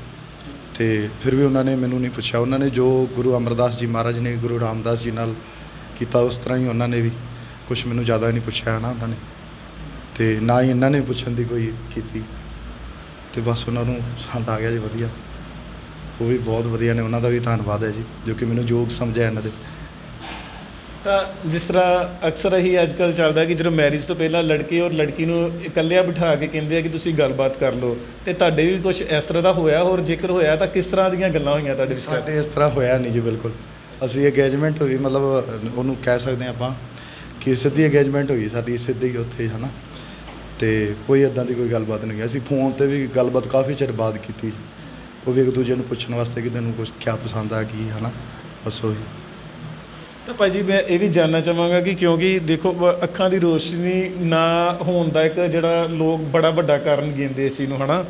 ਅਤੇ ਫਿਰ ਵੀ ਉਹਨਾਂ ਨੇ ਮੈਨੂੰ ਨਹੀਂ ਪੁੱਛਿਆ। ਉਹਨਾਂ ਨੇ ਜੋ ਗੁਰੂ ਅਮਰਦਾਸ ਜੀ ਮਹਾਰਾਜ ਨੇ ਗੁਰੂ ਰਾਮਦਾਸ ਜੀ ਨਾਲ ਕੀਤਾ, ਉਸ ਤਰ੍ਹਾਂ ਹੀ ਉਹਨਾਂ ਨੇ ਵੀ ਕੁਛ ਮੈਨੂੰ ਜ਼ਿਆਦਾ ਨਹੀਂ ਪੁੱਛਿਆ, ਹੈ ਨਾ ਉਹਨਾਂ ਨੇ। ਅਤੇ ਨਾ ਹੀ ਇਹਨਾਂ ਨੇ ਪੁੱਛਣ ਦੀ ਕੋਈ ਕੀਤੀ, ਅਤੇ ਬਸ ਉਹਨਾਂ ਨੂੰ ਪਸੰਦ ਆ ਗਿਆ ਜੀ, ਵਧੀਆ। ਉਹ ਵੀ ਬਹੁਤ ਵਧੀਆ ਨੇ, ਉਹਨਾਂ ਦਾ ਵੀ ਧੰਨਵਾਦ ਹੈ ਜੀ, ਜੋ ਕਿ ਮੈਨੂੰ ਯੋਗ ਸਮਝਿਆ ਇਹਨਾਂ ਦੇ। ਤਾਂ ਜਿਸ ਤਰ੍ਹਾਂ ਅਕਸਰ ਹੀ ਅੱਜ ਕੱਲ੍ਹ ਚੱਲਦਾ ਕਿ ਜਦੋਂ ਮੈਰਿਜ ਤੋਂ ਪਹਿਲਾਂ ਲੜਕੇ ਔਰ ਲੜਕੀ ਨੂੰ ਇਕੱਲਿਆਂ ਬਿਠਾ ਕੇ ਕਹਿੰਦੇ ਆ ਕਿ ਤੁਸੀਂ ਗੱਲਬਾਤ ਕਰ ਲਓ, ਅਤੇ ਤੁਹਾਡੇ ਵੀ ਕੁਛ ਇਸ ਤਰ੍ਹਾਂ ਦਾ ਹੋਇਆ? ਔਰ ਜੇਕਰ ਹੋਇਆ ਤਾਂ ਕਿਸ ਤਰ੍ਹਾਂ ਦੀਆਂ ਗੱਲਾਂ ਹੋਈਆਂ ਤੁਹਾਡੇ ਵਿਚਕਾਰ? ਸਾਡੇ ਇਸ ਤਰ੍ਹਾਂ ਹੋਇਆ ਨਹੀਂ ਜੀ, ਬਿਲਕੁਲ। ਅਸੀਂ ਅੰਗੇਜਮੈਂਟ ਹੋਈ, ਮਤਲਬ ਉਹਨੂੰ ਕਹਿ ਸਕਦੇ ਹਾਂ ਆਪਾਂ ਕਿ ਸਿੱਧੀ ਅੰਗੇਜਮੈਂਟ ਹੋਈ ਸਾਡੀ, ਸਿੱਧੀ ਹੀ ਉੱਥੇ, ਹੈ ਨਾ। ਅਤੇ ਕੋਈ ਇੱਦਾਂ ਦੀ ਕੋਈ ਗੱਲਬਾਤ ਨਹੀਂ ਹੋਈ। ਅਸੀਂ ਫੋਨ 'ਤੇ ਵੀ ਗੱਲਬਾਤ ਕਾਫੀ ਚਿਰ ਬਾਅਦ ਕੀਤੀ, ਉਹ ਵੀ ਇੱਕ ਦੂਜੇ ਨੂੰ ਪੁੱਛਣ ਵਾਸਤੇ ਕਿ ਤੈਨੂੰ ਕੁਛ ਕਿਆ ਪਸੰਦ ਆ ਕੀ ਹੈ ਨਾ, ਬਸ ਉਹੀ। ਤਾਂ ਭਾਈ ਜੀ ਮੈਂ ਇਹ ਵੀ ਜਾਣਨਾ ਚਾਹਾਂਗਾ ਕਿ ਕਿਉਂਕਿ ਦੇਖੋ ਅੱਖਾਂ ਦੀ ਰੋਸ਼ਨੀ ਨਾ ਹੋਣ ਦਾ ਇੱਕ ਜਿਹੜਾ ਲੋਕ ਬੜਾ ਵੱਡਾ ਕਾਰਨ ਗਿਣਦੇ ਇਸ ਚੀਜ਼ ਨੂੰ, ਹੈ ਨਾ।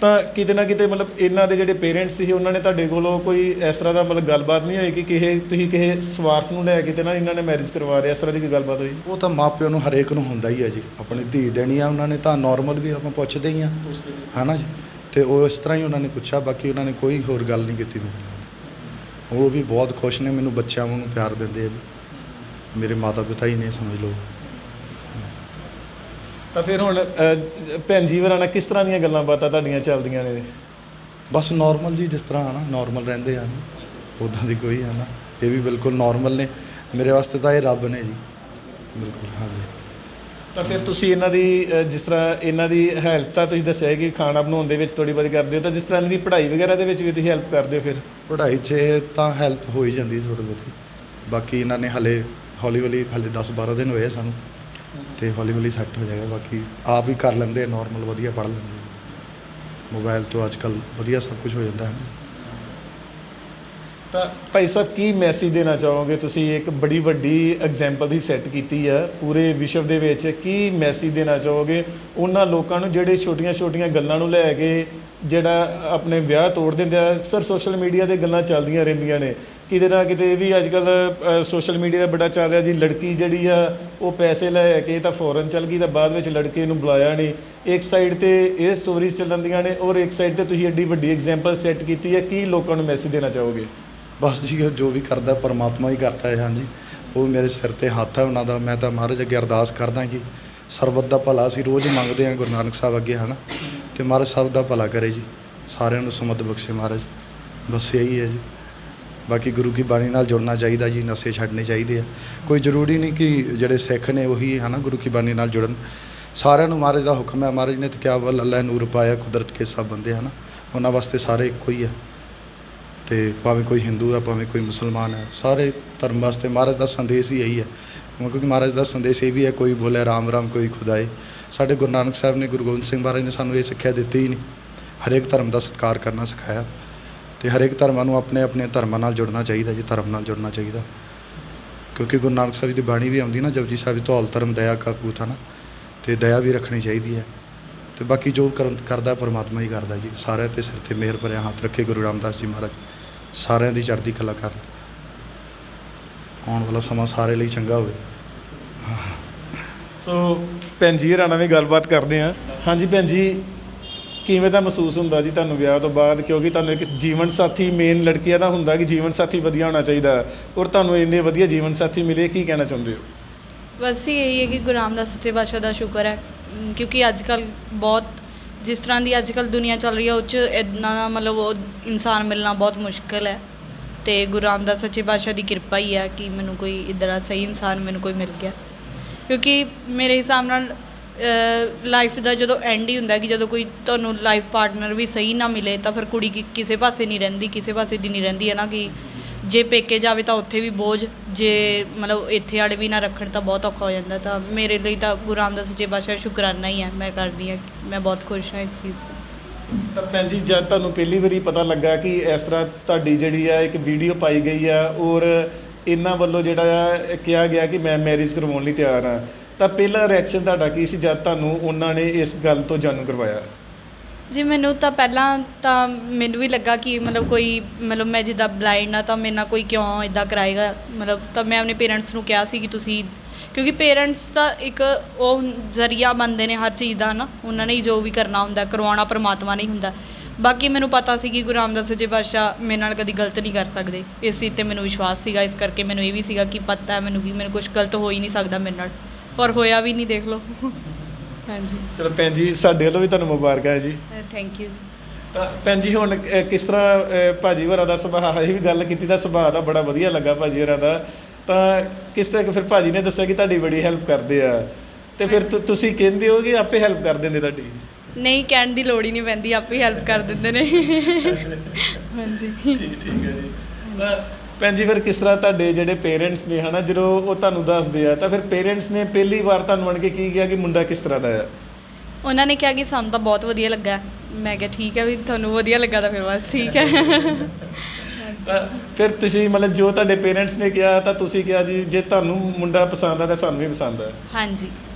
ਤਾਂ ਕਿਤੇ ਨਾ ਕਿਤੇ ਮਤਲਬ ਇਹਨਾਂ ਦੇ ਜਿਹੜੇ ਪੇਰੈਂਟਸ ਸੀ ਉਹਨਾਂ ਨੇ ਤੁਹਾਡੇ ਕੋਲੋਂ ਕੋਈ ਇਸ ਤਰ੍ਹਾਂ ਦਾ ਮਤਲਬ ਗੱਲਬਾਤ ਨਹੀਂ ਹੋਈ ਕਿ ਤੁਸੀਂ ਕਿਸੇ ਸਵਾਰਥ ਨੂੰ ਲੈ ਕੇ ਤੇ ਨਾ ਇਹਨਾਂ ਨੇ ਮੈਰਿਜ ਕਰਵਾ ਰਿਹਾ, ਇਸ ਤਰ੍ਹਾਂ ਦੀ ਕੋਈ ਗੱਲਬਾਤ ਹੋਈ? ਉਹ ਤਾਂ ਮਾਪਿਆਂ ਨੂੰ ਹਰੇਕ ਨੂੰ ਹੁੰਦਾ ਹੀ ਹੈ ਜੀ, ਆਪਣੀ ਧੀ ਦੇਣੀ ਆ ਉਹਨਾਂ ਨੇ ਤਾਂ ਨੋਰਮਲ ਵੀ ਆਪਾਂ ਪੁੱਛਦੇ ਹੀ ਆ, ਹੈ ਨਾ ਜੀ। ਅਤੇ ਉਹ ਇਸ ਤਰ੍ਹਾਂ ਹੀ ਉਹਨਾਂ ਨੇ ਪੁੱਛਿਆ, ਬਾਕੀ ਉਹਨਾਂ ਨੇ ਕੋਈ ਹੋਰ ਗੱਲ ਨਹੀਂ ਕੀਤੀ ਮੇਰੇ ਨਾਲ। ਉਹ ਵੀ ਬਹੁਤ ਖੁਸ਼ ਨੇ, ਮੈਨੂੰ ਬੱਚਿਆਂ ਵਾਂਗੂ ਪਿਆਰ ਦਿੰਦੇ ਆ ਜੀ, ਮੇਰੇ ਮਾਤਾ ਪਿਤਾ ਹੀ ਨੇ ਸਮਝ ਲਓ। ਤਾਂ ਫਿਰ ਹੁਣ ਭੈਣ ਜੀ ਹੋਰਾਂ ਨਾਲ ਕਿਸ ਤਰ੍ਹਾਂ ਦੀਆਂ ਗੱਲਾਂ ਬਾਤਾਂ ਤੁਹਾਡੀਆਂ ਚੱਲਦੀਆਂ ਨੇ? ਬਸ ਨੋਰਮਲ ਜੀ, ਜਿਸ ਤਰ੍ਹਾਂ ਹੈ ਨਾ ਨੋਰਮਲ ਰਹਿੰਦੇ ਆ ਨਾ, ਉੱਦਾਂ ਦੀ ਕੋਈ ਹੈ ਨਾ, ਇਹ ਵੀ ਬਿਲਕੁਲ ਨੋਰਮਲ ਨੇ। ਮੇਰੇ ਵਾਸਤੇ ਤਾਂ ਇਹ ਰੱਬ ਨੇ ਜੀ, ਬਿਲਕੁਲ। ਹਾਂਜੀ। ਤਾਂ ਫਿਰ ਤੁਸੀਂ ਇਹਨਾਂ ਦੀ ਜਿਸ ਤਰ੍ਹਾਂ ਇਹਨਾਂ ਦੀ ਹੈਲਪ ਤਾਂ ਤੁਸੀਂ ਦੱਸਿਆ ਕਿ ਖਾਣਾ ਬਣਾਉਣ ਦੇ ਵਿੱਚ ਥੋੜ੍ਹੀ ਬਹੁਤੀ ਕਰਦੇ ਹੋ, ਤਾਂ ਜਿਸ ਤਰ੍ਹਾਂ ਇਹਨਾਂ ਦੀ ਪੜ੍ਹਾਈ ਵਗੈਰਾ ਦੇ ਵਿੱਚ ਵੀ ਤੁਸੀਂ ਹੈਲਪ ਕਰਦੇ ਹੋ? ਫਿਰ ਪੜ੍ਹਾਈ 'ਚ ਤਾਂ ਹੈਲਪ ਹੋ ਹੀ ਜਾਂਦੀ ਥੋੜ੍ਹੀ ਬਹੁਤੀ, ਬਾਕੀ ਇਹਨਾਂ ਨੇ ਹਲੇ ਹੌਲੀ 10-12 ਦਿਨ ਹੋਏ ਸਾਨੂੰ, ਅਤੇ ਹੌਲੀ ਸੈੱਟ ਹੋ ਜਾਏਗਾ। ਬਾਕੀ ਆਪ ਹੀ ਕਰ ਲੈਂਦੇ, ਨੋਰਮਲ ਵਧੀਆ ਪੜ੍ਹ ਲੈਂਦੇ, ਮੋਬਾਈਲ ਤੋਂ ਅੱਜ ਕੱਲ੍ਹ ਵਧੀਆ ਸਭ ਕੁਝ ਹੋ ਜਾਂਦਾ ਹੈ। ਤਾਂ ਭਾਈ ਸਾਹਿਬ ਕੀ ਮੈਸੇਜ ਦੇਣਾ ਚਾਹੋਗੇ ਤੁਸੀਂ? ਇੱਕ ਬੜੀ ਵੱਡੀ ਐਗਜ਼ਾਮਪਲ ਦੀ ਸੈੱਟ ਕੀਤੀ ਆ ਪੂਰੇ ਵਿਸ਼ਵ ਦੇ ਵਿੱਚ, ਕੀ ਮੈਸੇਜ ਦੇਣਾ ਚਾਹੋਗੇ ਉਹਨਾਂ ਲੋਕਾਂ ਨੂੰ ਜਿਹੜੇ ਛੋਟੀਆਂ ਗੱਲਾਂ ਨੂੰ ਲੈ ਕੇ ਜਿਹੜਾ ਆਪਣੇ ਵਿਆਹ ਤੋੜ ਦਿੰਦੇ ਆ? ਅਕਸਰ ਸੋਸ਼ਲ ਮੀਡੀਆ 'ਤੇ ਗੱਲਾਂ ਚੱਲਦੀਆਂ ਰਹਿੰਦੀਆਂ ਨੇ, ਕਿਤੇ ਨਾ ਕਿਤੇ ਵੀ ਅੱਜ ਕੱਲ੍ਹ ਸੋਸ਼ਲ ਮੀਡੀਆ ਦਾ ਬੜਾ ਚੱਲ ਰਿਹਾ ਜੀ, ਲੜਕੀ ਜਿਹੜੀ ਆ ਉਹ ਪੈਸੇ ਲੈ ਕੇ ਤਾਂ ਫੋਰਨ ਚੱਲ ਗਈ, ਤਾਂ ਬਾਅਦ ਵਿੱਚ ਲੜਕੇ ਨੂੰ ਬੁਲਾਇਆ ਨਹੀਂ। ਇੱਕ ਸਾਈਡ 'ਤੇ ਇਹ ਸਟੋਰੀਜ਼ ਚੱਲਦੀਆਂ ਨੇ ਔਰ ਇੱਕ ਸਾਈਡ 'ਤੇ ਤੁਸੀਂ ਐਡੀ ਵੱਡੀ ਐਗਜ਼ਾਮਪਲ ਸੈੱਟ ਕੀਤੀ ਹੈ, ਕੀ ਲੋਕਾਂ ਨੂੰ ਮੈਸੇਜ ਦੇਣਾ ਚਾਹੋਗੇ? ਬਸ ਜੀ, ਜੋ ਵੀ ਕਰਦਾ ਪਰਮਾਤਮਾ ਹੀ ਕਰਦਾ ਹੈ। ਹਾਂਜੀ, ਉਹ ਮੇਰੇ ਸਿਰ 'ਤੇ ਹੱਥ ਹੈ ਉਹਨਾਂ ਦਾ। ਮੈਂ ਤਾਂ ਮਹਾਰਾਜ ਅੱਗੇ ਅਰਦਾਸ ਕਰਦਾ ਕਿ ਸਰਬੱਤ ਦਾ ਭਲਾ ਅਸੀਂ ਰੋਜ਼ ਮੰਗਦੇ ਹਾਂ ਗੁਰੂ ਨਾਨਕ ਸਾਹਿਬ ਅੱਗੇ, ਹੈ ਨਾ, ਅਤੇ ਮਹਾਰਾਜ ਸਭ ਦਾ ਭਲਾ ਕਰੇ ਜੀ, ਸਾਰਿਆਂ ਨੂੰ ਸੁਮਤ ਬਖਸ਼ੇ ਮਹਾਰਾਜ, ਬਸ ਇਹੀ ਹੈ ਜੀ। ਬਾਕੀ ਗੁਰੂ ਕੀ ਬਾਣੀ ਨਾਲ ਜੁੜਨਾ ਚਾਹੀਦਾ ਜੀ, ਨਸ਼ੇ ਛੱਡਣੇ ਚਾਹੀਦੇ ਆ। ਕੋਈ ਜ਼ਰੂਰੀ ਨਹੀਂ ਕਿ ਜਿਹੜੇ ਸਿੱਖ ਨੇ ਉਹੀ ਹੈ ਨਾ ਗੁਰੂ ਕੀ ਬਾਣੀ ਨਾਲ ਜੁੜਨ, ਸਾਰਿਆਂ ਨੂੰ ਮਹਾਰਾਜ ਦਾ ਹੁਕਮ ਹੈ। ਮਹਾਰਾਜ ਨੇ ਤਾਂ ਕਿਹਾ ਵੱਲ ਅੱਲਾ ਨੂਰ ਪਾਇਆ ਕੁਦਰਤ ਕੇ ਸਭ ਬੰਦੇ, ਹੈ ਨਾ, ਉਹਨਾਂ ਵਾਸਤੇ ਸਾਰੇ ਇੱਕੋ ਹੀ ਹੈ। ਅਤੇ ਭਾਵੇਂ ਕੋਈ ਹਿੰਦੂ ਹੈ, ਭਾਵੇਂ ਕੋਈ ਮੁਸਲਮਾਨ ਹੈ, ਸਾਰੇ ਧਰਮ ਵਾਸਤੇ ਮਹਾਰਾਜ ਦਾ ਸੰਦੇਸ਼ ਹੀ ਇਹੀ ਹੈ। ਕਿਉਂਕਿ ਮਹਾਰਾਜ ਦਾ ਸੰਦੇਸ਼ ਇਹ ਵੀ ਹੈ, ਕੋਈ ਬੋਲੇ ਰਾਮ ਰਾਮ ਕੋਈ ਖੁਦਾਏ। ਸਾਡੇ ਗੁਰੂ ਨਾਨਕ ਸਾਹਿਬ ਨੇ, ਗੁਰੂ ਗੋਬਿੰਦ ਸਿੰਘ ਮਹਾਰਾਜ ਨੇ ਸਾਨੂੰ ਇਹ ਸਿੱਖਿਆ ਦਿੱਤੀ ਹੀ ਨਹੀਂ, ਹਰੇਕ ਧਰਮ ਦਾ ਸਤਿਕਾਰ ਕਰਨਾ ਸਿਖਾਇਆ, ਅਤੇ ਹਰੇਕ ਧਰਮਾਂ ਨੂੰ ਆਪਣੇ ਧਰਮਾਂ ਨਾਲ ਜੁੜਨਾ ਚਾਹੀਦਾ ਜੀ, ਧਰਮ ਨਾਲ ਜੁੜਨਾ ਚਾਹੀਦਾ। ਕਿਉਂਕਿ ਗੁਰੂ ਨਾਨਕ ਸਾਹਿਬ ਦੀ ਬਾਣੀ ਵੀ ਆਉਂਦੀ ਨਾ, ਜਪਜੀ ਸਾਹਿਬ ਧੌਲ ਧਰਮ ਦਇਆ ਕਾ ਪੂਤ, ਹੈ ਨਾ, ਅਤੇ ਦਇਆ ਵੀ ਰੱਖਣੀ ਚਾਹੀਦੀ ਹੈ। ਅਤੇ ਬਾਕੀ ਜੋ ਕਰਦਾ ਪਰਮਾਤਮਾ ਹੀ ਕਰਦਾ ਜੀ, ਸਾਰਿਆਂ 'ਤੇ ਸਿਰ 'ਤੇ ਮਿਹਰ ਭਰਿਆ ਹੱਥ ਰੱਖੇ ਗੁਰੂ ਰਾਮਦਾਸ ਜੀ ਮਹਾਰਾਜ, ਸਾਰਿਆਂ ਦੀ ਚੜ੍ਹਦੀ ਕਲਾ ਕਰਨ, ਆਉਣ ਵਾਲਾ ਸਮਾਂ ਸਾਰੇ ਲਈ ਚੰਗਾ ਹੋਵੇ। ਸੋ ਭੈਣ ਜੀ ਹੋਰਾਂ ਨਾਲ ਵੀ ਗੱਲਬਾਤ ਕਰਦੇ ਹਾਂ। ਹਾਂਜੀ ਭੈਣ ਜੀ, ਕਿਵੇਂ ਦਾ ਮਹਿਸੂਸ ਹੁੰਦਾ ਜੀ ਤੁਹਾਨੂੰ ਵਿਆਹ ਤੋਂ ਬਾਅਦ? ਕਿਉਂਕਿ ਤੁਹਾਨੂੰ ਇੱਕ ਜੀਵਨ ਸਾਥੀ, ਮੇਨ ਲੜਕੀਆਂ ਦਾ ਹੁੰਦਾ ਕਿ ਜੀਵਨ ਸਾਥੀ ਵਧੀਆ ਹੋਣਾ ਚਾਹੀਦਾ, ਔਰ ਤੁਹਾਨੂੰ ਇੰਨੇ ਵਧੀਆ ਜੀਵਨ ਸਾਥੀ ਮਿਲੇ, ਕੀ ਕਹਿਣਾ ਚਾਹੁੰਦੇ ਹੋ? ਬਸ ਇਹੀ ਹੈ ਕਿ ਗੁਰੂ ਰਾਮਦਾਸ ਸੱਚੇ ਪਾਤਸ਼ਾਹ ਦਾ ਸ਼ੁਕਰ ਹੈ, ਕਿਉਂਕਿ ਅੱਜ ਕੱਲ੍ਹ ਬਹੁਤ ਜਿਸ ਤਰ੍ਹਾਂ ਦੀ ਅੱਜ ਕੱਲ੍ਹ ਦੁਨੀਆ ਚੱਲ ਰਹੀ ਹੈ ਉਹ 'ਚ ਇੱਦਾਂ ਦਾ ਮਤਲਬ ਉਹ ਇਨਸਾਨ ਮਿਲਣਾ ਬਹੁਤ ਮੁਸ਼ਕਿਲ ਹੈ, ਅਤੇ ਗੁਰੂ ਰਾਮਦਾਸ ਸੱਚੇ ਪਾਤਸ਼ਾਹ ਦੀ ਕਿਰਪਾ ਹੀ ਹੈ ਕਿ ਮੈਨੂੰ ਕੋਈ ਇੱਦਾਂ ਦਾ ਸਹੀ ਇਨਸਾਨ ਮੈਨੂੰ ਕੋਈ ਮਿਲ ਗਿਆ। ਕਿਉਂਕਿ ਮੇਰੇ ਹਿਸਾਬ ਨਾਲ ਲਾਈਫ ਦਾ ਜਦੋਂ ਐਂਡ ਹੀ ਹੁੰਦਾ ਕਿ ਜਦੋਂ ਕੋਈ ਤੁਹਾਨੂੰ ਲਾਈਫ ਪਾਰਟਨਰ ਵੀ ਸਹੀ ਨਾ ਮਿਲੇ ਤਾਂ ਫਿਰ ਕੁੜੀ ਕਿਸੇ ਪਾਸੇ ਨਹੀਂ ਰਹਿੰਦੀ, ਕਿਸੇ ਪਾਸੇ ਦੀ ਨਹੀਂ ਰਹਿੰਦੀ, ਹੈ ਨਾ, ਕਿ ਜੇ ਪੇਕੇ ਜਾਵੇ ਤਾਂ ਉੱਥੇ ਵੀ ਬੋਝ, ਜੇ ਮਤਲਬ ਇੱਥੇ ਵਾਲੇ ਵੀ ਨਾ ਰੱਖਣ ਤਾਂ ਬਹੁਤ ਔਖਾ ਹੋ ਜਾਂਦਾ। ਤਾਂ ਮੇਰੇ ਲਈ ਤਾਂ ਗੁਰੂ ਰਾਮਦਾਸ ਸੱਚੇ ਪਾਤਸ਼ਾਹ ਸ਼ੁਕਰਾਨਾ ਹੀ ਹੈ, ਮੈਂ ਕਰਦੀ ਹਾਂ, ਮੈਂ ਬਹੁਤ ਖੁਸ਼ ਹਾਂ ਇਸ ਚੀਜ਼ ਤੋਂ। ਤਾਂ ਭੈਣ ਜੀ, ਜਦ ਤੁਹਾਨੂੰ ਪਹਿਲੀ ਵਾਰੀ ਪਤਾ ਲੱਗਾ ਕਿ ਇਸ ਤਰ੍ਹਾਂ ਤੁਹਾਡੀ ਜਿਹੜੀ ਆ ਇੱਕ ਵੀਡੀਓ ਪਾਈ ਗਈ ਆ ਔਰ ਇਹਨਾਂ ਵੱਲੋਂ ਜਿਹੜਾ ਆ ਕਿਹਾ ਗਿਆ ਕਿ ਮੈਂ ਮੈਰਿਜ ਕਰਵਾਉਣ ਲਈ ਤਿਆਰ ਹਾਂ, ਤਾਂ ਪਹਿਲਾ ਰਿਐਕਸ਼ਨ ਤੁਹਾਡਾ ਕੀ ਸੀ ਜਦ ਤੁਹਾਨੂੰ ਉਹਨਾਂ ਨੇ ਇਸ ਗੱਲ ਤੋਂ ਜਾਣੂ ਕਰਵਾਇਆ? ਜੀ ਮੈਨੂੰ ਤਾਂ ਪਹਿਲਾਂ ਤਾਂ ਮੈਨੂੰ ਵੀ ਲੱਗਾ ਕਿ ਮਤਲਬ ਕੋਈ ਮਤਲਬ ਮੈਂ ਜਿੱਦਾਂ ਬਲਾਈਂਡ ਆ ਤਾਂ ਮੇਰੇ ਨਾਲ ਕੋਈ ਕਿਉਂ ਇੱਦਾਂ ਕਰਾਏਗਾ, ਮਤਲਬ ਤਾਂ ਮੈਂ ਆਪਣੇ ਪੇਰੈਂਟਸ ਨੂੰ ਕਿਹਾ ਸੀ ਕਿ ਤੁਸੀਂ, ਕਿਉਂਕਿ ਪੇਰੈਂਟਸ ਤਾਂ ਇੱਕ ਉਹ ਜ਼ਰੀਆ ਬਣਦੇ ਨੇ ਹਰ ਚੀਜ਼ ਦਾ, ਨਾ, ਉਹਨਾਂ ਨੇ ਜੋ ਵੀ ਕਰਨਾ ਹੁੰਦਾ ਕਰਵਾਉਣਾ ਪਰਮਾਤਮਾ ਨਹੀਂ ਹੁੰਦਾ। ਬਾਕੀ ਮੈਨੂੰ ਪਤਾ ਸੀ ਕਿ ਗੁਰੂ ਰਾਮਦਾਸ ਸੱਚੇ ਪਾਤਸ਼ਾਹ ਮੇਰੇ ਨਾਲ ਕਦੀ ਗਲਤ ਨਹੀਂ ਕਰ ਸਕਦੇ, ਇਸ ਚੀਜ਼ 'ਤੇ ਮੈਨੂੰ ਵਿਸ਼ਵਾਸ ਸੀਗਾ। ਇਸ ਕਰਕੇ ਮੈਨੂੰ ਇਹ ਵੀ ਸੀਗਾ ਕਿ ਪਤਾ ਹੈ ਮੈਨੂੰ ਕਿ ਮੈਨੂੰ ਕੁਛ ਗਲਤ ਹੋ ਹੀ ਨਹੀਂ ਸਕਦਾ ਮੇਰੇ ਨਾਲ, ਔਰ ਹੋਇਆ ਵੀ ਨਹੀਂ, ਦੇਖ ਲਓ। ਹਾਂਜੀ, ਚਲੋ ਭੈਣ ਜੀ, ਸਾਡੇ ਵੱਲੋਂ ਵੀ ਤੁਹਾਨੂੰ ਮੁਬਾਰਕਾਂ ਹੈ ਜੀ। ਥੈਂਕ ਯੂ ਜੀ। ਤਾਂ ਭੈਣ ਜੀ, ਹੁਣ ਕਿਸ ਤਰ੍ਹਾਂ ਭਾਜੀ ਹੋਰਾਂ ਦਾ ਸੁਭਾਅ, ਇਹ ਵੀ ਗੱਲ ਕੀਤੀ ਤਾਂ ਸੁਭਾਅ ਦਾ ਬੜਾ ਵਧੀਆ ਲੱਗਾ ਭਾਜੀ ਹੋਰਾਂ ਦਾ। ਤਾਂ ਕਿਸ ਤਰ੍ਹਾਂ ਫਿਰ ਭਾਜੀ ਨੇ ਦੱਸਿਆ ਕਿ ਤੁਹਾਡੀ ਬੜੀ ਹੈਲਪ ਕਰਦੇ ਆ, ਅਤੇ ਫਿਰ ਤੁਸੀਂ ਕਹਿੰਦੇ ਹੋ ਕਿ ਆਪੇ ਹੈਲਪ ਕਰ ਦਿੰਦੇ ਤੁਹਾਡੀ? ਨਹੀਂ, ਕਹਿਣ ਦੀ ਲੋੜ ਹੀ ਨਹੀਂ ਪੈਂਦੀ, ਆਪੇ ਹੈਲਪ ਕਰ ਦਿੰਦੇ ਨੇ। ਹਾਂਜੀ, ਠੀਕ ਹੈ ਜੀ। ਤਾਂ ਭੈਣ ਜੀ, ਫਿਰ ਕਿਸ ਤਰ੍ਹਾਂ ਤੁਹਾਡੇ ਜਿਹੜੇ ਪੇਰੈਂਟਸ ਨੇ, ਹੈ ਨਾ, ਜਦੋਂ ਉਹ ਤੁਹਾਨੂੰ ਦੱਸਦੇ ਆ ਤਾਂ ਫਿਰ ਪੇਰੈਂਟਸ ਨੇ ਪਹਿਲੀ ਵਾਰ ਤੁਹਾਨੂੰ ਆਣ ਕੇ ਕੀ ਕਿਹਾ ਕਿ ਮੁੰਡਾ ਕਿਸ ਤਰ੍ਹਾਂ ਦਾ ਆ? ਉਹਨਾਂ ਨੇ ਕਿਹਾ ਕਿ ਸਾਨੂੰ ਤਾਂ ਬਹੁਤ ਵਧੀਆ ਲੱਗਾ। ਮੈਂ ਕਿਹਾ ਠੀਕ ਹੈ ਵੀ ਤੁਹਾਨੂੰ ਵਧੀਆ ਲੱਗਾ ਤਾਂ ਫਿਰ ਬਸ ਠੀਕ ਹੈ। ਤਾਂ ਫਿਰ ਤੁਸੀਂ ਮਤਲਬ ਜੋ ਤੁਹਾਡੇ ਪੇਰੈਂਟਸ ਨੇ ਕਿਹਾ ਤਾਂ ਤੁਸੀਂ ਕਿਹਾ ਜੀ ਜੇ ਤੁਹਾਨੂੰ ਮੁੰਡਾ ਪਸੰਦ ਆ ਤਾਂ ਸਾਨੂੰ ਵੀ ਪਸੰਦ ਆ। ਹਾਂਜੀ,